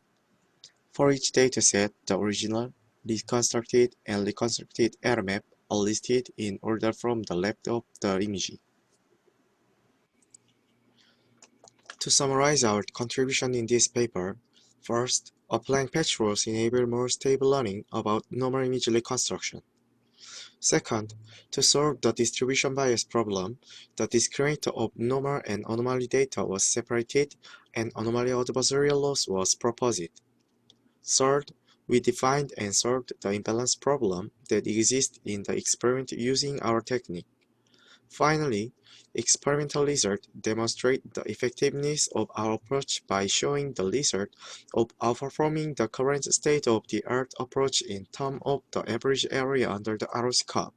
For each dataset, the original, reconstructed, and reconstructed error map are listed in order from the left of the image. To summarize our contribution in this paper, first, applying patch rules enable more stable learning about normal image reconstruction. Second, to solve the distribution bias problem, the discriminator of normal and anomaly data was separated and anomaly adversarial loss was proposed. Third, we defined and solved the imbalance problem that exists in the experiment using our technique. Finally, experimental results demonstrate the effectiveness of our approach by showing the result of outperforming the current state-of-the-art approach in terms of the average area under the ROC curve.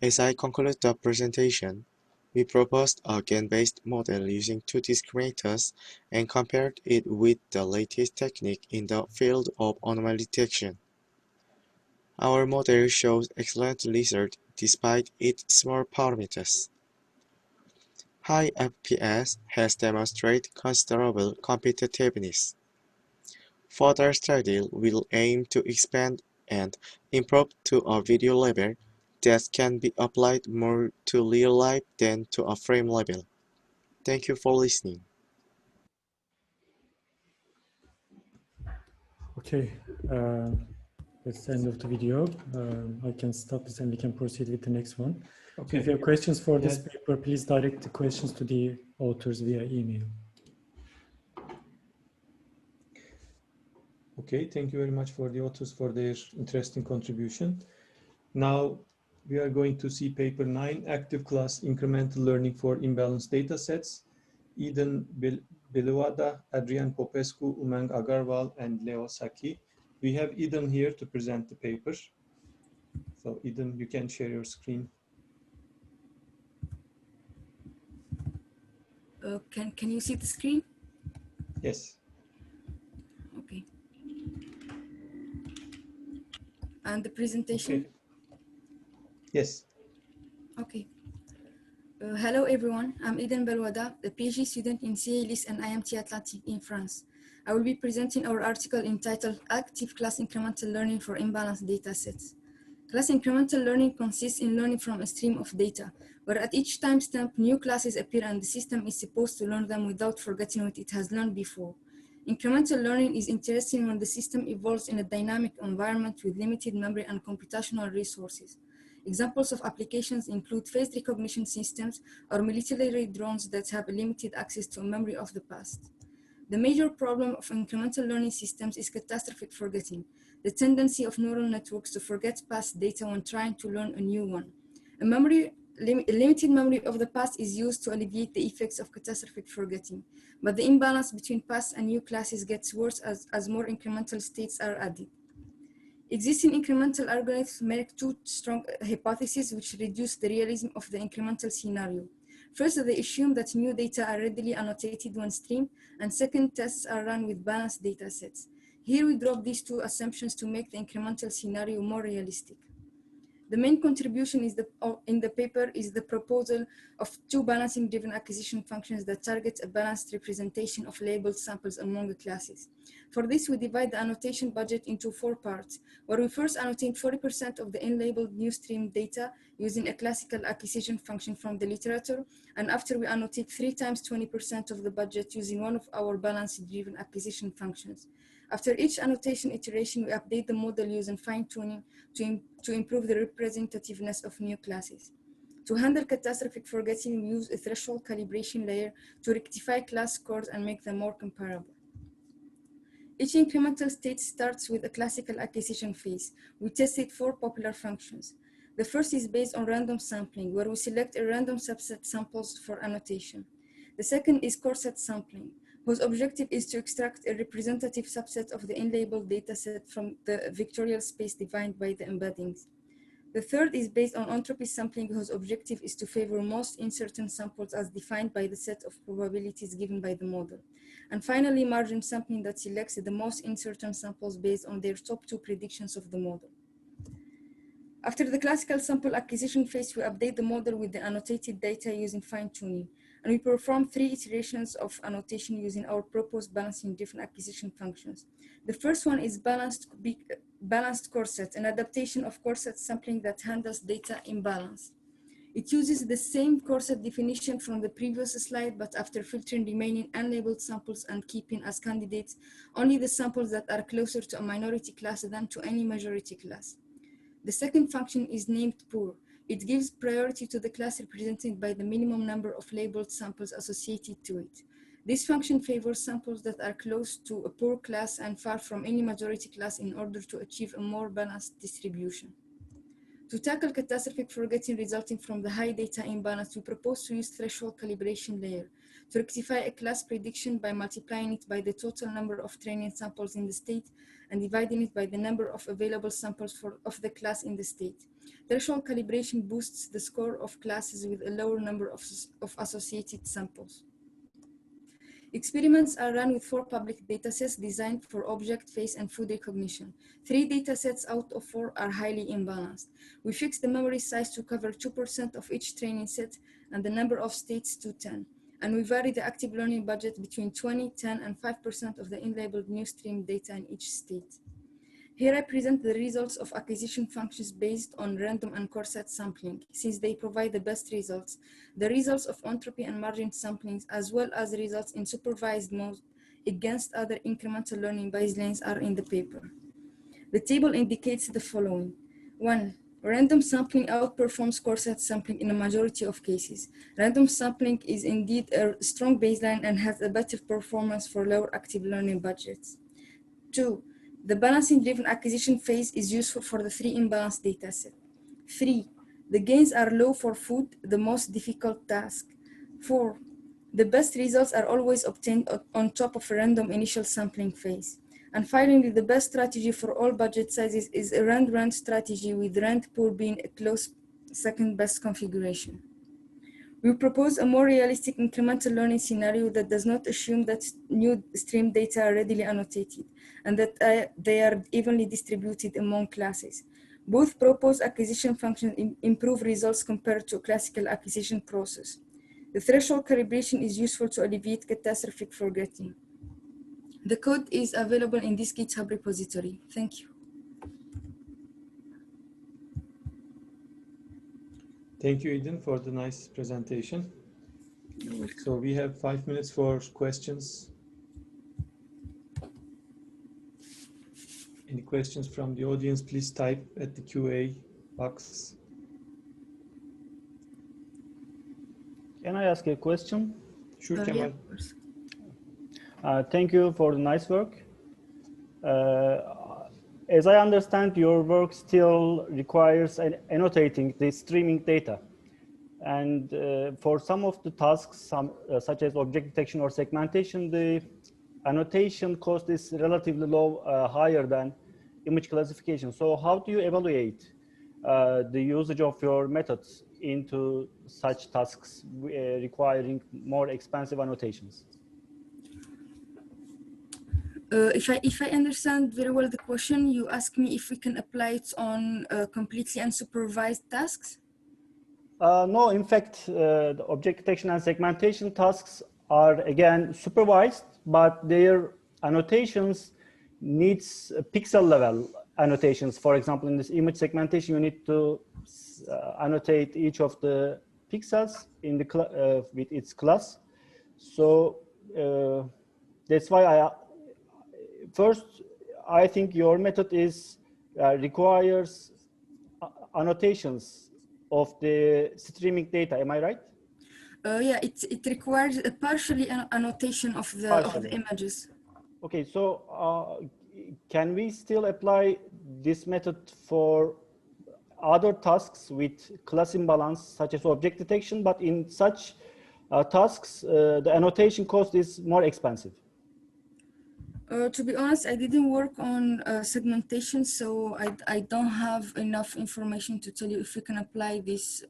As I conclude the presentation, we proposed a gain-based model using 2 discriminators and compared it with the latest technique in the field of anomaly detection. Our model shows excellent results despite its small parameters. High FPS has demonstrated considerable competitiveness. Further study will aim to expand and improve to a video level that can be applied more to real life than to a frame level. Thank you for listening. Okay, that's the end of the video. I can stop this and we can proceed with the next one. Okay. If you have questions for this Yeah. paper, please direct the questions to the authors via email. Okay, thank you very much for the authors for their interesting contribution. Now we are going to see paper 9, active class incremental learning for imbalanced datasets. Eden Beluada, Adrian Popescu, Umang Agarwal, and Leo Saki. We have Eden here to present the paper. So Eden, you can share your screen. Can you see the screen? Yes. Okay. And the presentation? Okay. Yes. Okay. Hello everyone, I'm Eden Belwada, a PhD student in CALIS and IMT Atlantic in France. I will be presenting our article entitled Active Class Incremental Learning for Imbalanced Datasets. Class incremental learning consists in learning from a stream of data, where at each timestamp new classes appear and the system is supposed to learn them without forgetting what it has learned before. Incremental learning is interesting when the system evolves in a dynamic environment with limited memory and computational resources. Examples of applications include face recognition systems or military drones that have limited access to a memory of the past. The major problem of incremental learning systems is catastrophic forgetting, the tendency of neural networks to forget past data when trying to learn a new one. A limited memory of the past is used to alleviate the effects of catastrophic forgetting, but the imbalance between past and new classes gets worse as more incremental states are added. Existing incremental algorithms make two strong hypotheses which reduce the realism of the incremental scenario. First, they assume that new data are readily annotated when streamed, and second, tests are run with balanced data sets. Here we drop these two assumptions to make the incremental scenario more realistic. The main contribution in the paper is the proposal of two balancing-driven acquisition functions that target a balanced representation of labeled samples among the classes. For this, we divide the annotation budget into 4 parts, where we first annotate 40% of the unlabeled new stream data using a classical acquisition function from the literature, and after we annotate 3 times 20% of the budget using one of our balance-driven acquisition functions. After each annotation iteration, we update the model using fine-tuning to improve the representativeness of new classes. To handle catastrophic forgetting, we use a threshold calibration layer to rectify class scores and make them more comparable. Each incremental state starts with a classical acquisition phase. We tested 4 popular functions. The first is based on random sampling, where we select a random subset samples for annotation. The second is core set sampling, whose objective is to extract a representative subset of the unlabeled dataset from the vectorial space defined by the embeddings. The third is based on entropy sampling, whose objective is to favor most uncertain samples as defined by the set of probabilities given by the model. And finally, margin sampling that selects the most uncertain samples based on their top 2 predictions of the model. After the classical sample acquisition phase, we update the model with the annotated data using fine-tuning, and we perform 3 iterations of annotation using our proposed balancing different acquisition functions. The first one is balanced core set, an adaptation of core set sampling that handles data imbalance. It uses the same core set definition from the previous slide, but after filtering remaining unlabeled samples and keeping as candidates only the samples that are closer to a minority class than to any majority class. The second function is named poor. It gives priority to the class represented by the minimum number of labeled samples associated to it. This function favors samples that are close to a poor class and far from any majority class in order to achieve a more balanced distribution. To tackle catastrophic forgetting resulting from the high data imbalance, we propose to use threshold calibration layer to rectify a class prediction by multiplying it by the total number of training samples in the state and dividing it by the number of available samples of the class in the state. Threshold calibration boosts the score of classes with a lower number of associated samples. Experiments are run with 4 public datasets designed for object, face, and food recognition. 3 datasets out of 4 are highly imbalanced. We fix the memory size to cover 2% of each training set and the number of states to 10. And we vary the active learning budget between 20, 10, and 5% of the unlabeled new stream data in each state. Here I present the results of acquisition functions based on random and core set sampling, since they provide the best results, the results of entropy and margin samplings, as well as results in supervised mode against other incremental learning baselines are in the paper. The table indicates the following. 1. Random sampling outperforms core set sampling in a majority of cases. Random sampling is indeed a strong baseline and has a better performance for lower active learning budgets. 2. The balancing-driven acquisition phase is useful for the 3 imbalanced datasets. 3. The gains are low for food, the most difficult task. 4. The best results are always obtained on top of a random initial sampling phase. And finally, the best strategy for all budget sizes is a rand-rand strategy, with rand poor being a close second best configuration. We propose a more realistic incremental learning scenario that does not assume that new stream data are readily annotated and that they are evenly distributed among classes. Both proposed acquisition functions improve results compared to a classical acquisition process. The threshold calibration is useful to alleviate catastrophic forgetting. The code is available in this GitHub repository. Thank you. Thank you, Eden, for the nice presentation. So we have 5 minutes for questions. Any questions from the audience, please type at the QA box. Can I ask a question? Sure, Yeah, Kemal. of course. Thank you for the nice work. As I understand, your work still requires annotating the streaming data. And for some of the tasks, such as object detection or segmentation, the annotation cost is relatively low, higher than image classification. So how do you evaluate the usage of your methods into such tasks requiring more expensive annotations? If I understand very well the question, you ask me if we can apply it on completely unsupervised tasks? No, in fact, the object detection and segmentation tasks are again supervised, but their annotations needs pixel level annotations. For example, in this image segmentation, you need to annotate each of the pixels in the with its class. So that's why I think your method is requires annotations of the streaming data. Am I right? Yeah, it requires a partially annotation of the images. Okay, so can we still apply this method for other tasks with class imbalance, such as object detection, but in such tasks, the annotation cost is more expensive? To be honest, I didn't work on segmentation, so I don't have enough information to tell you if we can apply this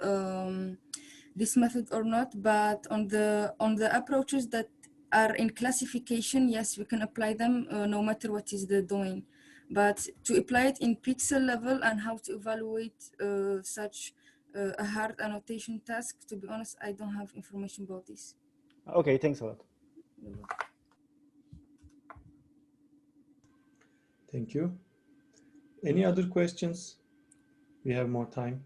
this method or not. But on the approaches that are in classification, yes, we can apply them no matter what is the domain. But to apply it in pixel level and how to evaluate such a hard annotation task, to be honest, I don't have information about this. Okay, thanks a lot. Thank you. Any other questions? We have more time.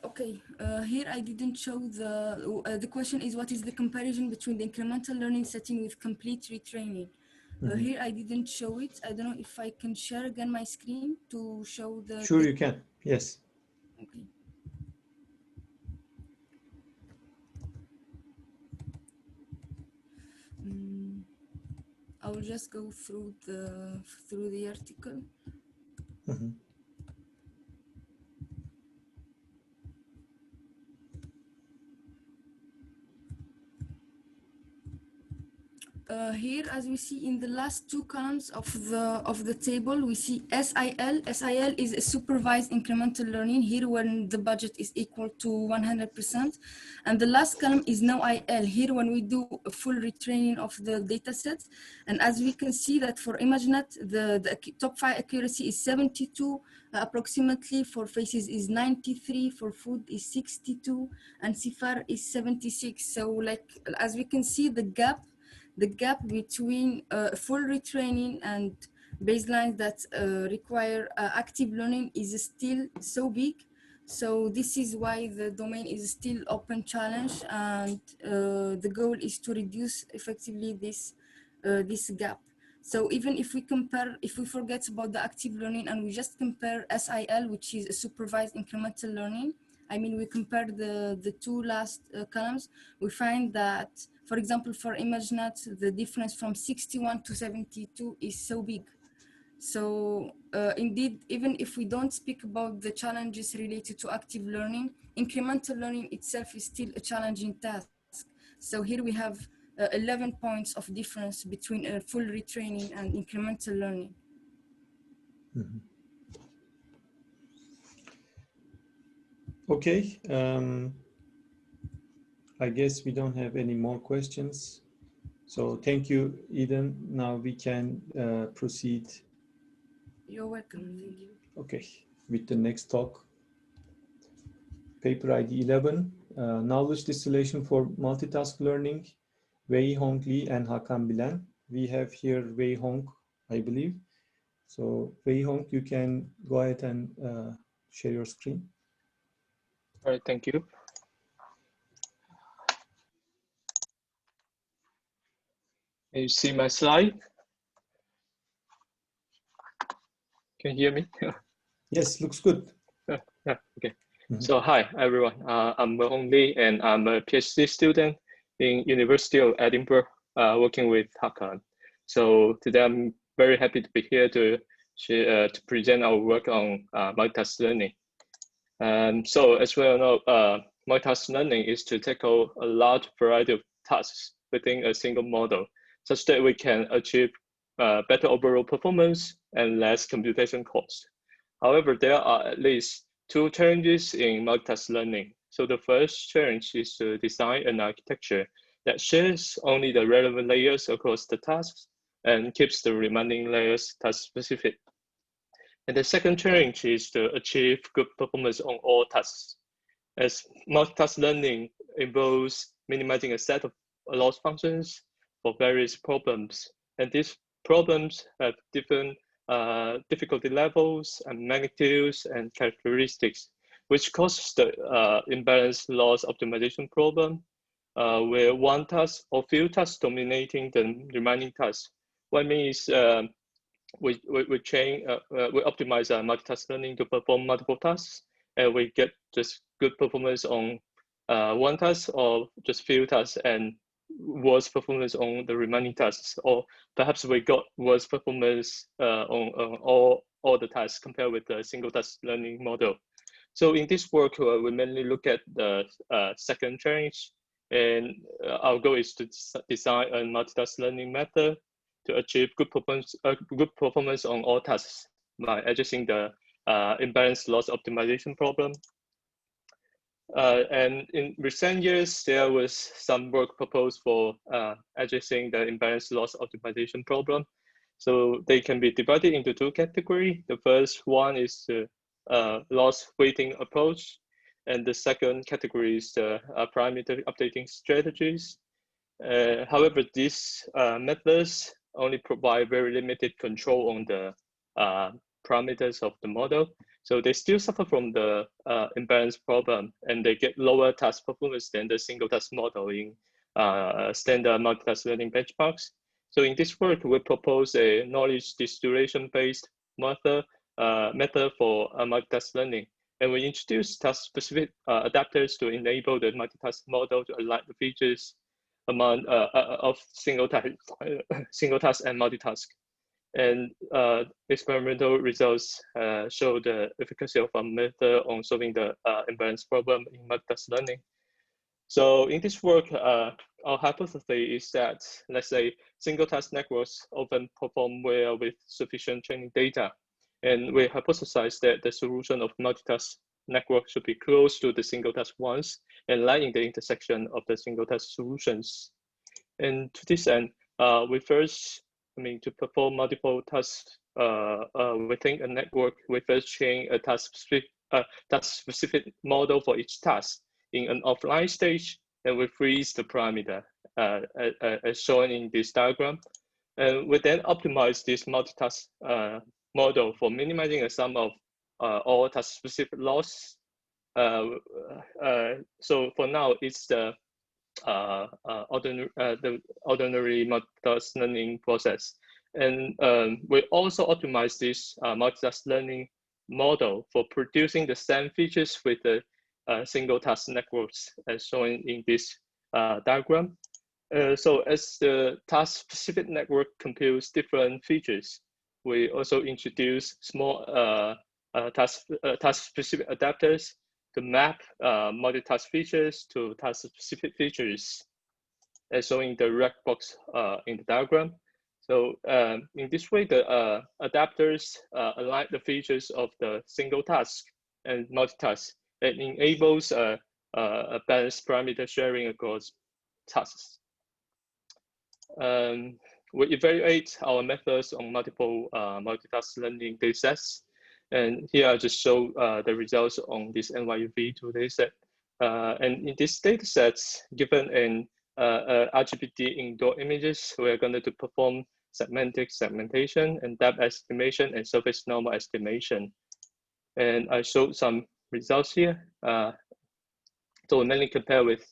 Okay, here I didn't show the question is what is the comparison between the incremental learning setting with complete retraining? Here I didn't show it. I don't know if I can share again my screen to show the... Sure, you can. Yes. Okay. I will just go through the article. Here, as we see in the last two columns of the table, we see SIL. SIL is a supervised incremental learning. Here, when the budget is equal to 100%, and the last column is no IL. Here, when we do a full retraining of the data sets, and as we can see that for ImageNet, the top 5 accuracy is 72, approximately. For faces is 93, for food is 62, and CFAR is 76. So, like as we can see, the gap between full retraining and baselines that require active learning is still so big. So this is why the domain is still open challenge, and the goal is to reduce effectively this gap. So even if we forget about the active learning and we just compare SIL, which is a supervised incremental learning, I mean, we compare the two last columns, we find that, for example, for ImageNet, the difference from 61 to 72 is so big. So indeed, even if we don't speak about the challenges related to active learning, incremental learning itself is still a challenging task. So here we have 11 points of difference between a full retraining and incremental learning. Okay. I guess we don't have any more questions. So thank you, Eden. Now we can proceed. You're welcome. Thank you. Okay, with the next talk. Paper ID 11, Knowledge Distillation for Multitask Learning, Wei Hong Lee and Hakan Bilen. We have here Wei Hong, I believe. So Wei Hong, you can go ahead and share your screen. All right, thank you. Can you see my slide? Can you hear me? Yes, looks good. Yeah, okay. Mhm. So hi, everyone. I'm Wei Hong Lee, and I'm a PhD student in University of Edinburgh, working with Hakan. So today I'm very happy to be here to present our work on multitask learning. So as we all know, multitask learning is to tackle a large variety of tasks within a single model, such that we can achieve better overall performance and less computation cost. However, there are at least two challenges in multitask learning. So the first challenge is to design an architecture that shares only the relevant layers across the tasks and keeps the remaining layers task specific. And the second challenge is to achieve good performance on all tasks. As multitask learning involves minimizing a set of loss functions for various problems. And these problems have different difficulty levels and magnitudes and characteristics, which causes the imbalanced loss optimization problem, where one task or few tasks dominating the remaining tasks. What means we optimize multitask learning to perform multiple tasks, and we get just good performance on one task or just few tasks, and worse performance on the remaining tasks, or perhaps we got worse performance on all the tasks compared with the single task learning model. So in this work, we mainly look at the second challenge, and our goal is to design a multitask learning method to achieve good performance on all tasks by addressing the imbalanced loss optimization problem. And in recent years, there was some work proposed for addressing the imbalanced loss optimization problem. So they can be divided into two categories. The first one is the loss weighting approach, and the second category is the parameter updating strategies. However, these methods only provide very limited control on the parameters of the model. So they still suffer from the imbalance problem, and they get lower task performance than the single task model in standard multitask learning benchmarks. So in this work, we propose a knowledge distillation-based method for multitask learning. And we introduce task-specific adapters to enable the multitask model to align the features among of single task and multitask. And experimental results show the efficacy of a method on solving the imbalance problem in multitask learning. So in this work, our hypothesis is that, let's say, single task networks often perform well with sufficient training data. And we hypothesize that the solution of multitask network should be close to the single task ones and lie in the intersection of the single task solutions. And to this end, we first, to perform multiple tasks within a network, we first train a task-specific model for each task in an offline stage, and we freeze the parameter as shown in this diagram. And we then optimize this multitask model for minimizing a sum of all task-specific loss. So for now, it's the ordinary multitask learning process. And we also optimize this multitask learning model for producing the same features with the single task networks as shown in this diagram. So as the task-specific network computes different features, we also introduce small task-specific adapters to map multitask features to task-specific features, as shown in the red box in the diagram. So in this way, the adapters align the features of the single task and multitask and enables a balanced parameter sharing across tasks. we evaluate our methods on multiple multitask learning datasets. And here I just show the results on this NYUV2 dataset. And in these datasets, given an RGBD indoor images, we're going to perform semantic segmentation and depth estimation and surface normal estimation. And I showed some results here. So we mainly compare with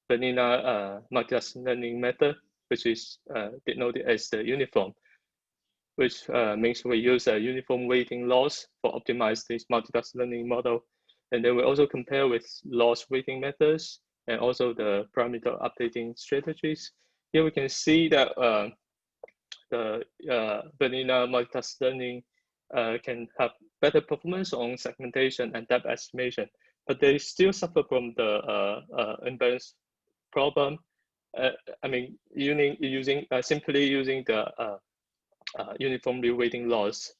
vanilla multitask learning method, which is denoted as the uniform, which means we use a uniform weighting loss for optimize this multitask learning model. And then we also compare with loss weighting methods and also the parameter updating strategies. Here we can see that the vanilla multitask learning can have better performance on segmentation and depth estimation, but they still suffer from the imbalance problem. I mean, simply using the uniformly weighting loss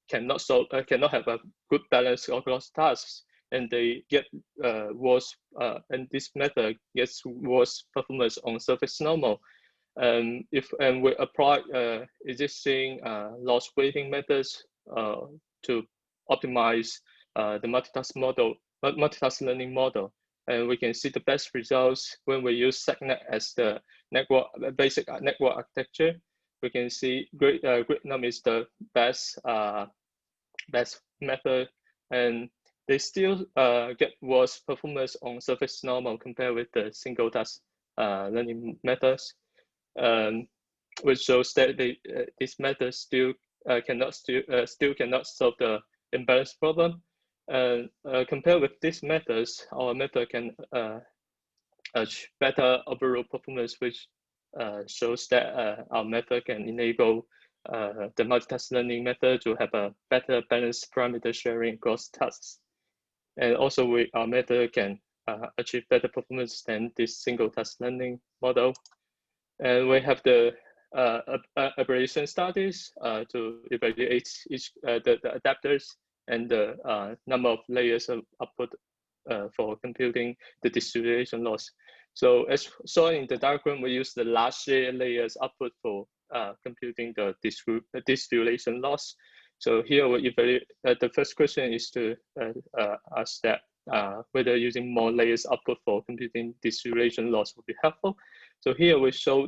cannot have a good balance across tasks, and they get worse. And this method gets worse performance on surface normal. And we apply existing loss weighting methods to optimize the multitask learning model, and we can see the best results when we use SegNet as the basic network architecture. We can see GridNum is the best method, and they still get worse performance on surface normal compared with the single task learning methods, which shows that these methods still cannot solve the imbalance problem. Compared with these methods, our method can achieve better overall performance, which shows that our method can enable the multitask learning method to have a better balanced parameter sharing across tasks. And also our method can achieve better performance than this single task learning model. And we have the aberration studies to evaluate the adapters and the number of layers of output for computing the distribution loss. So as shown in the diagram, we use the large layers output for computing the distribution loss. So here we evaluate, the first question is to ask that whether using more layers output for computing distribution loss would be helpful. So here we show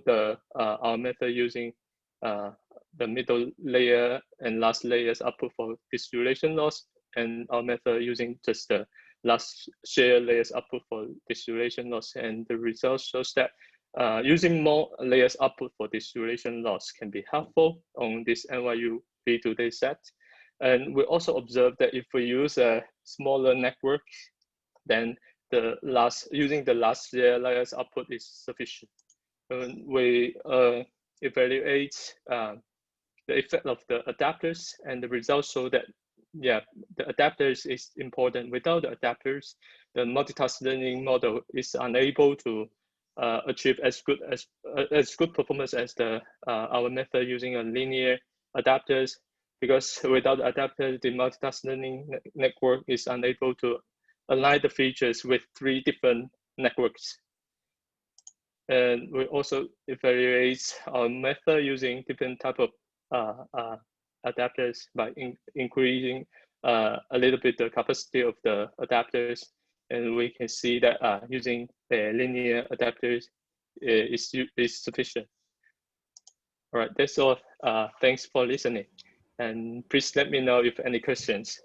our method using the middle layer and last layers output for distribution loss, and our method using just the last share layers output for distribution loss. And the result shows that using more layers output for distribution loss can be helpful on this NYU V2 dataset. And we also observed that if we use a smaller network, then using the last layers output is sufficient. And we evaluate the effect of the adapters, and the results show that the adapters is important. Without the adapters, the multitask learning model is unable to achieve as good performance as our method using a linear adapters, because without the adapter, the multitask learning network is unable to align the features with 3 different networks. And we also evaluate our method using different type of adapters by increasing a little bit the capacity of the adapters. And we can see that using the linear adapters is sufficient. All right, that's all. Thanks for listening. And please let me know if any questions.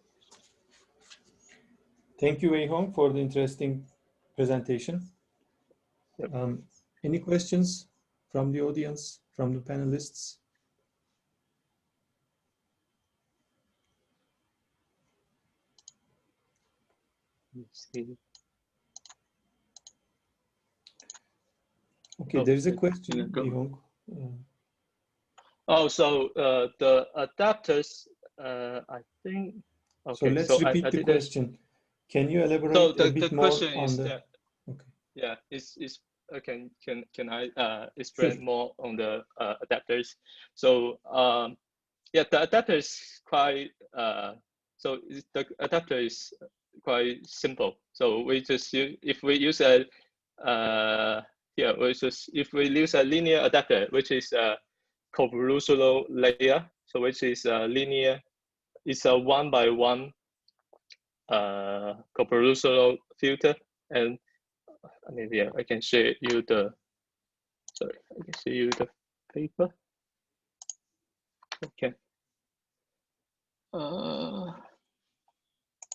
Thank you, Wei Hong, for the interesting presentation. Yep. Any questions from the audience, from the panelists? Let's see. Okay, there is a question, Wei Hong. So the adapters, I think. Okay, so let's repeat the question. Can you elaborate a bit more on the? Okay. Yeah, can I explain more on the adapters? So yeah, the adapter is quite so the adapter is quite simple. So we just if we use a yeah, which is if we use a linear adapter, which is a convolutional layer, so which is a linear, it's a 1x1 convolutional filter, and maybe I can share you the. Sorry, I can show you the paper. Okay.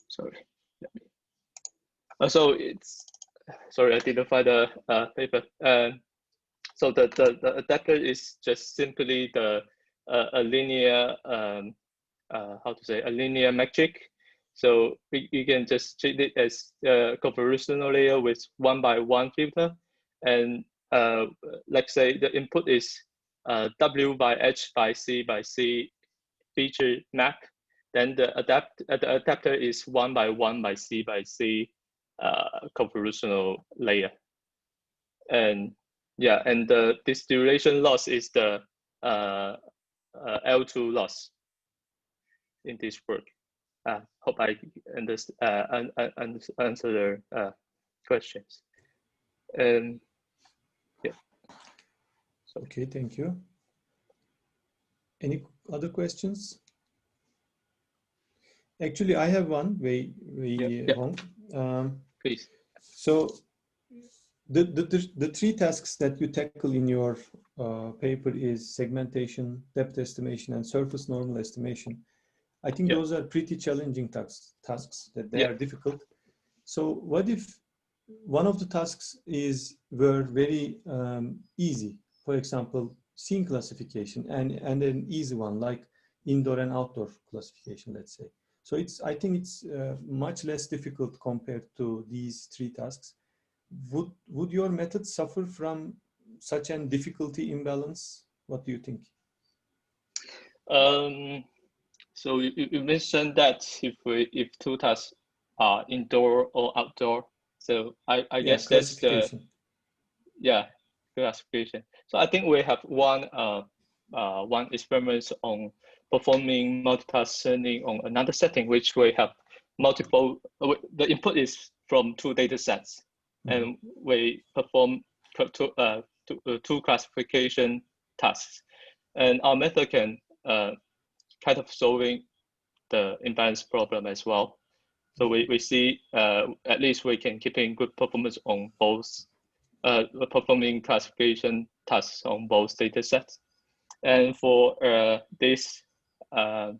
Sorry. So it's sorry, I didn't find the paper. So the adapter is just simply the a linear how to say, a linear metric. So you can just treat it as a convolutional layer with 1x1 filter, and let's say the input is W by H by C by C feature map. Then the adapter is 1x1 by C by C convolutional layer. And yeah, and the distribution loss is the L2 loss in this work. Hope I answer the questions. And yeah. So. Okay, thank you. Any other questions? Actually, I have one. Please. So the three tasks that you tackle in your paper is segmentation, depth estimation, and surface normal estimation. I think those are pretty challenging tasks that they are difficult. So what if one of the tasks were very easy? For example, scene classification, and an easy one like indoor and outdoor classification, let's say. So I think it's much less difficult compared to these three tasks. Would your method suffer from such an difficulty imbalance? What do you think? So you mentioned that if two tasks are indoor or outdoor, so I guess that's the classification. So I think we have one experiment on performing multitask learning on another setting, which we have multiple. The input is from two data sets, and we perform two classification tasks, and our method can kind of solving the imbalance problem as well. So we see at least we can keep in good performance on both performing classification tasks on both data sets. And for this NYU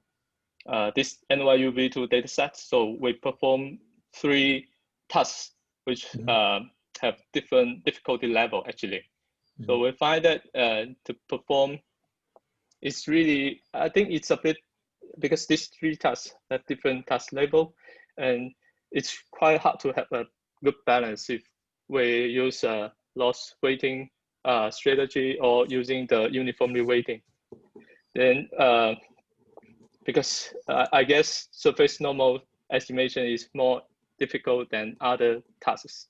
V2 data set, so we perform 3 tasks which have different difficulty level actually. So we find that to perform, it's really, I think it's a bit, because these 3 tasks have different task level, and it's quite hard to have a good balance if we use a loss weighting strategy or using the uniformly weighting. Then, because I guess surface normal estimation is more difficult than other tasks,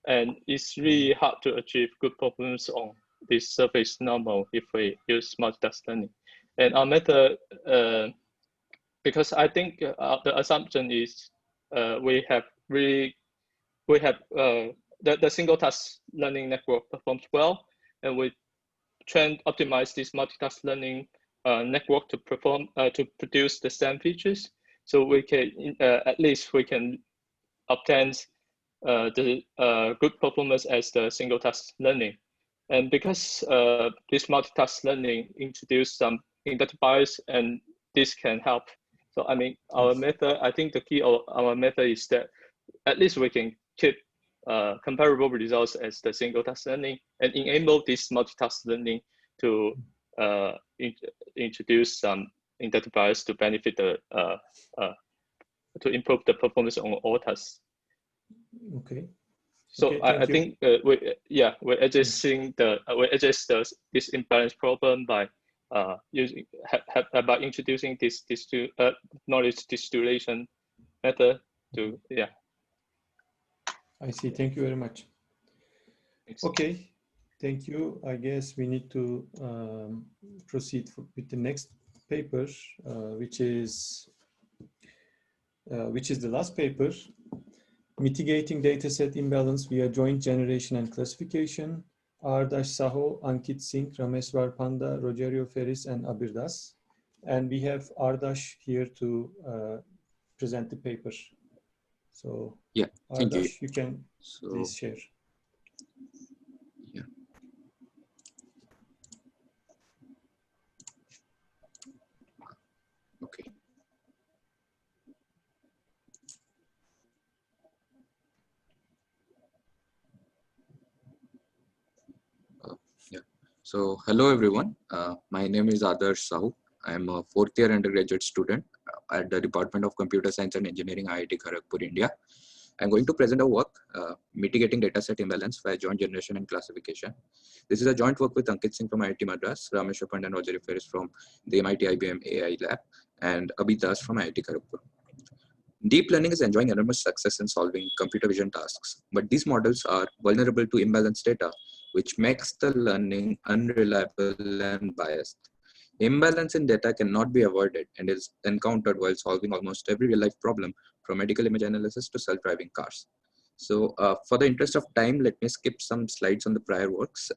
and it's really hard to achieve good performance on this surface normal if we use multitask learning. And our method, because I think the assumption is we have the single task learning network performs well, and we optimize this multitask learning network to perform to produce the same features. So we can at least we can obtain the good performance as the single task learning. And because this multitask learning introduce some inductive bias, and this can help. So I mean, our method, I think the key of our method is that at least we can keep comparable results as the single task learning, and enable this multitask learning to introduce some inductive bias to benefit the to improve the performance on all tasks. Okay. So okay, I think we're addressing this imbalance problem by by introducing this knowledge distillation method to I see. Thank you very much. Thanks. Okay, thank you. I guess we need to proceed with the next paper, which is the last paper, Mitigating Dataset Imbalance via Joint Generation and Classification, Ardash Saho, Ankit Singh, Rameswar Panda, Rogerio Ferris, and Abirdas. And we have Ardash here to present the paper. So, yeah, thank Ardash, you. You can So, please share. Yeah. Okay. Yeah. So, hello everyone. My name is Adarsh Sahu. I am a fourth year undergraduate student at the Department of Computer Science and Engineering, IIT Kharagpur, India. I'm going to present a work, Mitigating Dataset Imbalance via Joint Generation and Classification. This is a joint work with Ankit Singh from IIT Madras, Rameshwar Panda and Roger Ferris from the MIT IBM AI Lab, and Abhitas from IIT Kharagpur. Deep learning is enjoying enormous success in solving computer vision tasks, but these models are vulnerable to imbalanced data, which makes the learning unreliable and biased. Imbalance in data cannot be avoided and is encountered while solving almost every real-life problem, from medical image analysis to self-driving cars. So for the interest of time, let me skip some slides on the prior works.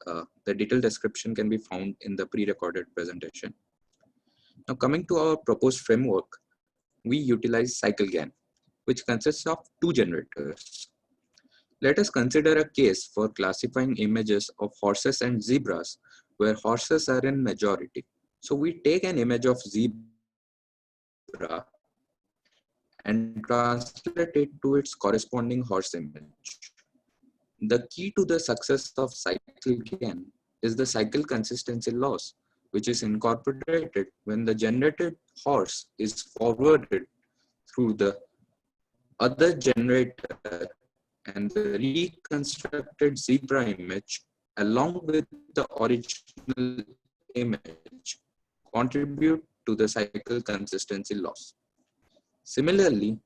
The detailed description can be found in the pre-recorded presentation. Now coming to our proposed framework, we utilize CycleGAN, which consists of two generators. Let us consider a case for classifying images of horses and zebras, where horses are in majority. So we take an image of zebra and translate it to its corresponding horse image. The key to the success of CycleGAN is the cycle consistency loss, which is incorporated when the generated horse is forwarded through the other generator, and the reconstructed zebra image along with the original image contribute to the cycle consistency loss. Similarly,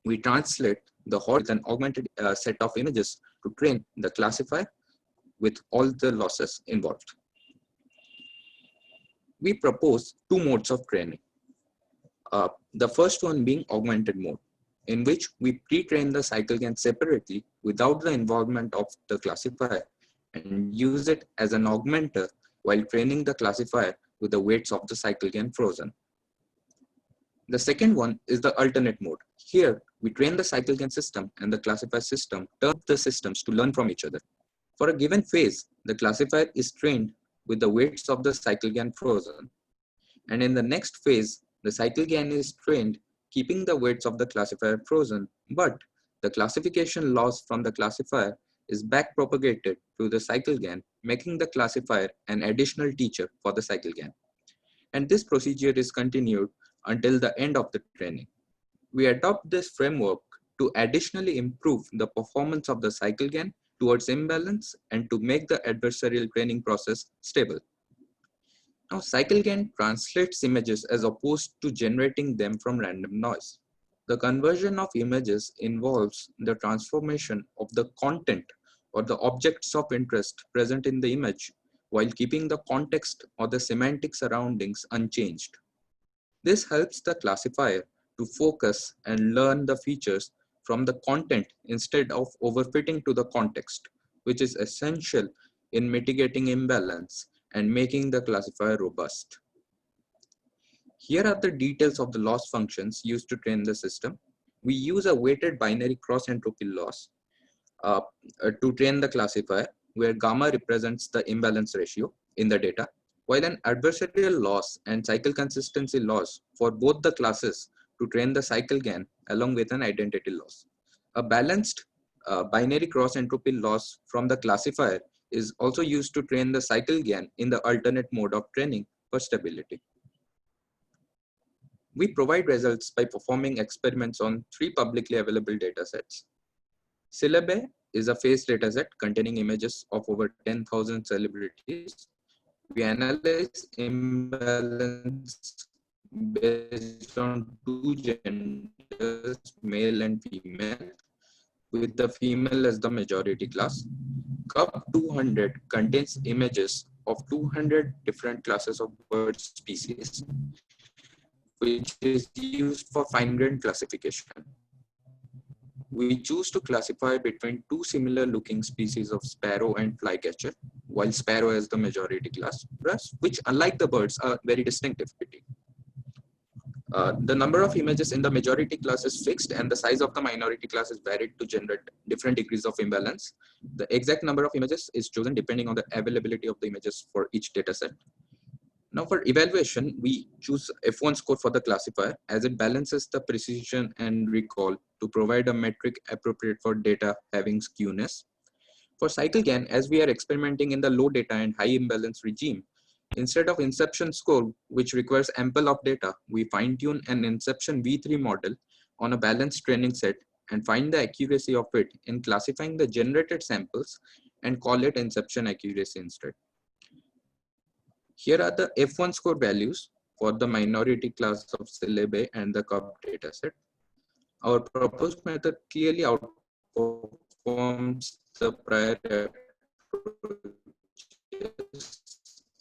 we translate the horse with an augmented set of images to train the classifier with all the losses involved. We propose two modes of training. The first one being augmented mode, in which we pre-train the CycleGAN separately without the involvement of the classifier and use it as an augmenter while training the classifier with the weights of the CycleGAN frozen. The second one is the alternate mode. Here, we train the CycleGAN system and the classifier system, turn the systems to learn from each other. For a given phase, the classifier is trained with the weights of the CycleGAN frozen. And in the next phase, the CycleGAN is trained keeping the weights of the classifier frozen, but the classification loss from the classifier is back-propagated to the CycleGAN, making the classifier an additional teacher for the CycleGAN. And this procedure is continued until the end of the training. We adopt this framework to additionally improve the performance of the CycleGAN towards imbalance and to make the adversarial training process stable. Now, CycleGAN translates images as opposed to generating them from random noise. The conversion of images involves the transformation of the content or the objects of interest present in the image while keeping the context or the semantic surroundings unchanged. This helps the classifier to focus and learn the features from the content instead of overfitting to the context, which is essential in mitigating imbalance and making the classifier robust. Here are the details of the loss functions used to train the system. We use a weighted binary cross-entropy loss to train the classifier, where gamma represents the imbalance ratio in the data, while an adversarial loss and cycle consistency loss for both the classes to train the CycleGAN along with an identity loss. A balanced binary cross-entropy loss from the classifier is also used to train the CycleGAN in the alternate mode of training for stability. We provide results by performing experiments on 3 publicly available datasets. Scalable is a face dataset containing images of over 10,000 celebrities. We analyze imbalance based on 2 genders, male and female, with the female as the majority class. Cup 200 contains images of 200 different classes of bird species, which is used for fine-grained classification. We choose to classify between 2 similar looking species of sparrow and flycatcher while sparrow as the majority class, which unlike the birds are very distinctive. The number of images in the majority class is fixed and the size of the minority class is varied to generate different degrees of imbalance. The exact number of images is chosen depending on the availability of the images for each data set. Now for evaluation, we choose F1 score for the classifier as it balances the precision and recall to provide a metric appropriate for data having skewness. For cycle GAN, as we are experimenting in the low data and high imbalance regime, instead of inception score, which requires ample of data, we fine-tune an inception V3 model on a balanced training set and find the accuracy of it in classifying the generated samples and call it inception accuracy instead. Here are the F1 score values for the minority class of syllabi and the CUP dataset. Our proposed method clearly outperforms the prior approaches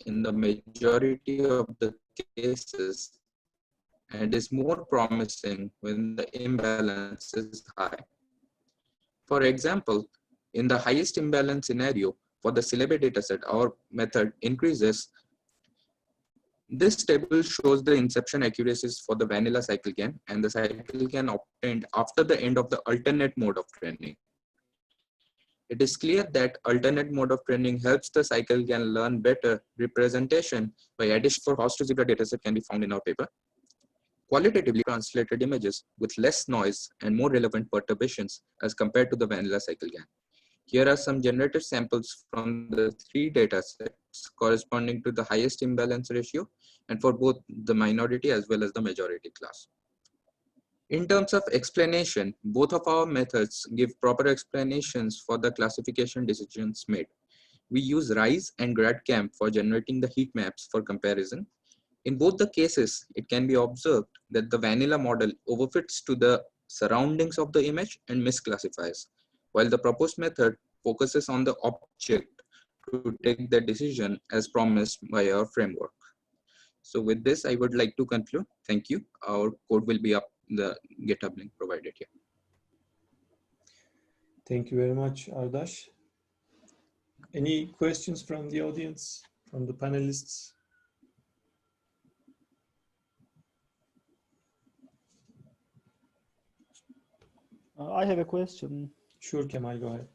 in the majority of the cases and is more promising when the imbalance is high. For example, in the highest imbalance scenario for the syllabi dataset, our method increases. This table shows the inception accuracies for the vanilla cycle GAN and the cycle GAN obtained after the end of the alternate mode of training. It is clear that alternate mode of training helps the cycle GAN learn better representation by addition for horse to zebra dataset can be found in our paper. Qualitatively translated images with less noise and more relevant perturbations as compared to the vanilla cycle GAN. Here are some generated samples from the 3 datasets corresponding to the highest imbalance ratio and for both the minority as well as the majority class. In terms of explanation, both of our methods give proper explanations for the classification decisions made. We use RISE and GradCamp for generating the heat maps for comparison. In both the cases, it can be observed that the vanilla model overfits to the surroundings of the image and misclassifies, while the proposed method focuses on the object to take the decision as promised by our framework. So with this, I would like to conclude. Thank you. Our code will be up the GitHub link provided here. Thank you very much, Ardash. Any questions from the audience, from the panelists? I have a question. Sure, Kemal, go ahead.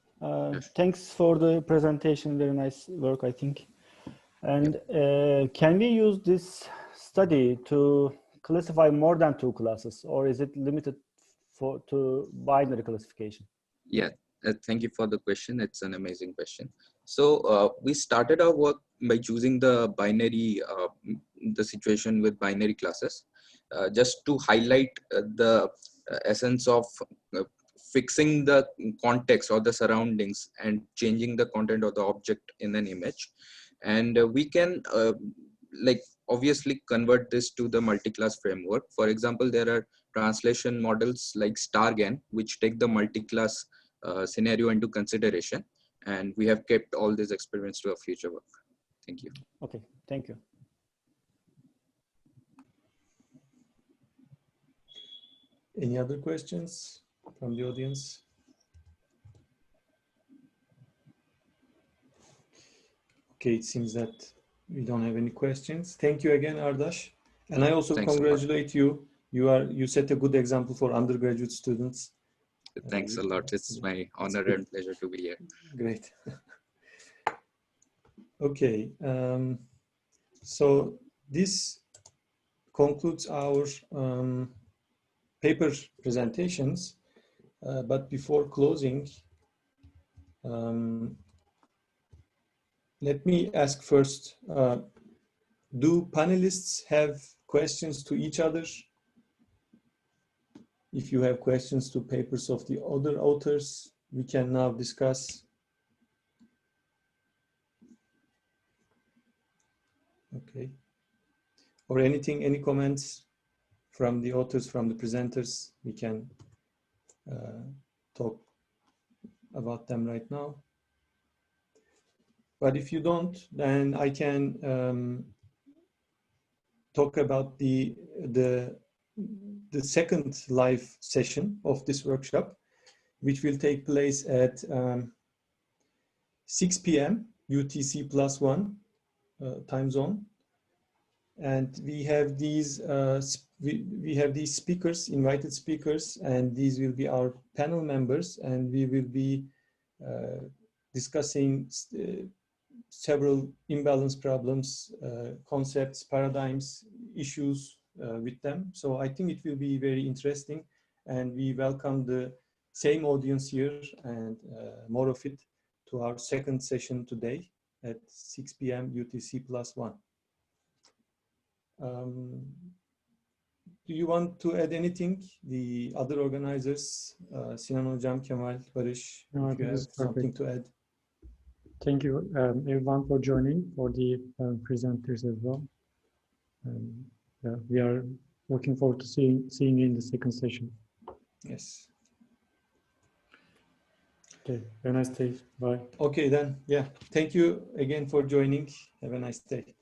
Thanks for the presentation. Very nice work, I think. And can we use this study to classify more than 2 classes, or is it limited to binary classification? Yeah, thank you for the question. It's an amazing question. So we started our work by choosing the binary, the situation with binary classes, just to highlight the essence of fixing the context or the surroundings and changing the content of the object in an image. And we can obviously convert this to the multi-class framework. For example, there are translation models like StarGAN, which take the multi-class scenario into consideration. And we have kept all these experiments to our future work. Thank you. Okay, thank you. Any other questions from the audience? Okay, it seems that we don't have any questions. Thank you again, Ardash. And I also congratulate you. You set a good example for undergraduate students. Thanks a lot. It's my honor and pleasure to be here. Great. Okay. So this concludes our paper presentations. But before closing, let me ask first, do panelists have questions to each other? If you have questions to papers of the other authors, we can now discuss. Okay. Or anything, any comments from the authors, from the presenters, we can talk about them right now. But if you don't, then I can talk about the second live session of this workshop, which will take place at 6 p.m. UTC +1 time zone. And we have these speakers, invited speakers, and these will be our panel members, and we will be discussing several imbalance problems, concepts, paradigms, issues with them. So I think it will be very interesting, and we welcome the same audience here and more of it to our second session today at 6 p.m. UTC +1. Do you want to add anything? The other organizers, Sinan Hocam, Kemal, Barış, No, if you have something to add. Thank you everyone for joining, for the presenters as well. Yeah, we are looking forward to seeing you in the second session. Yes. Okay, have a nice day. Bye. Okay then, yeah. Thank you again for joining. Have a nice day.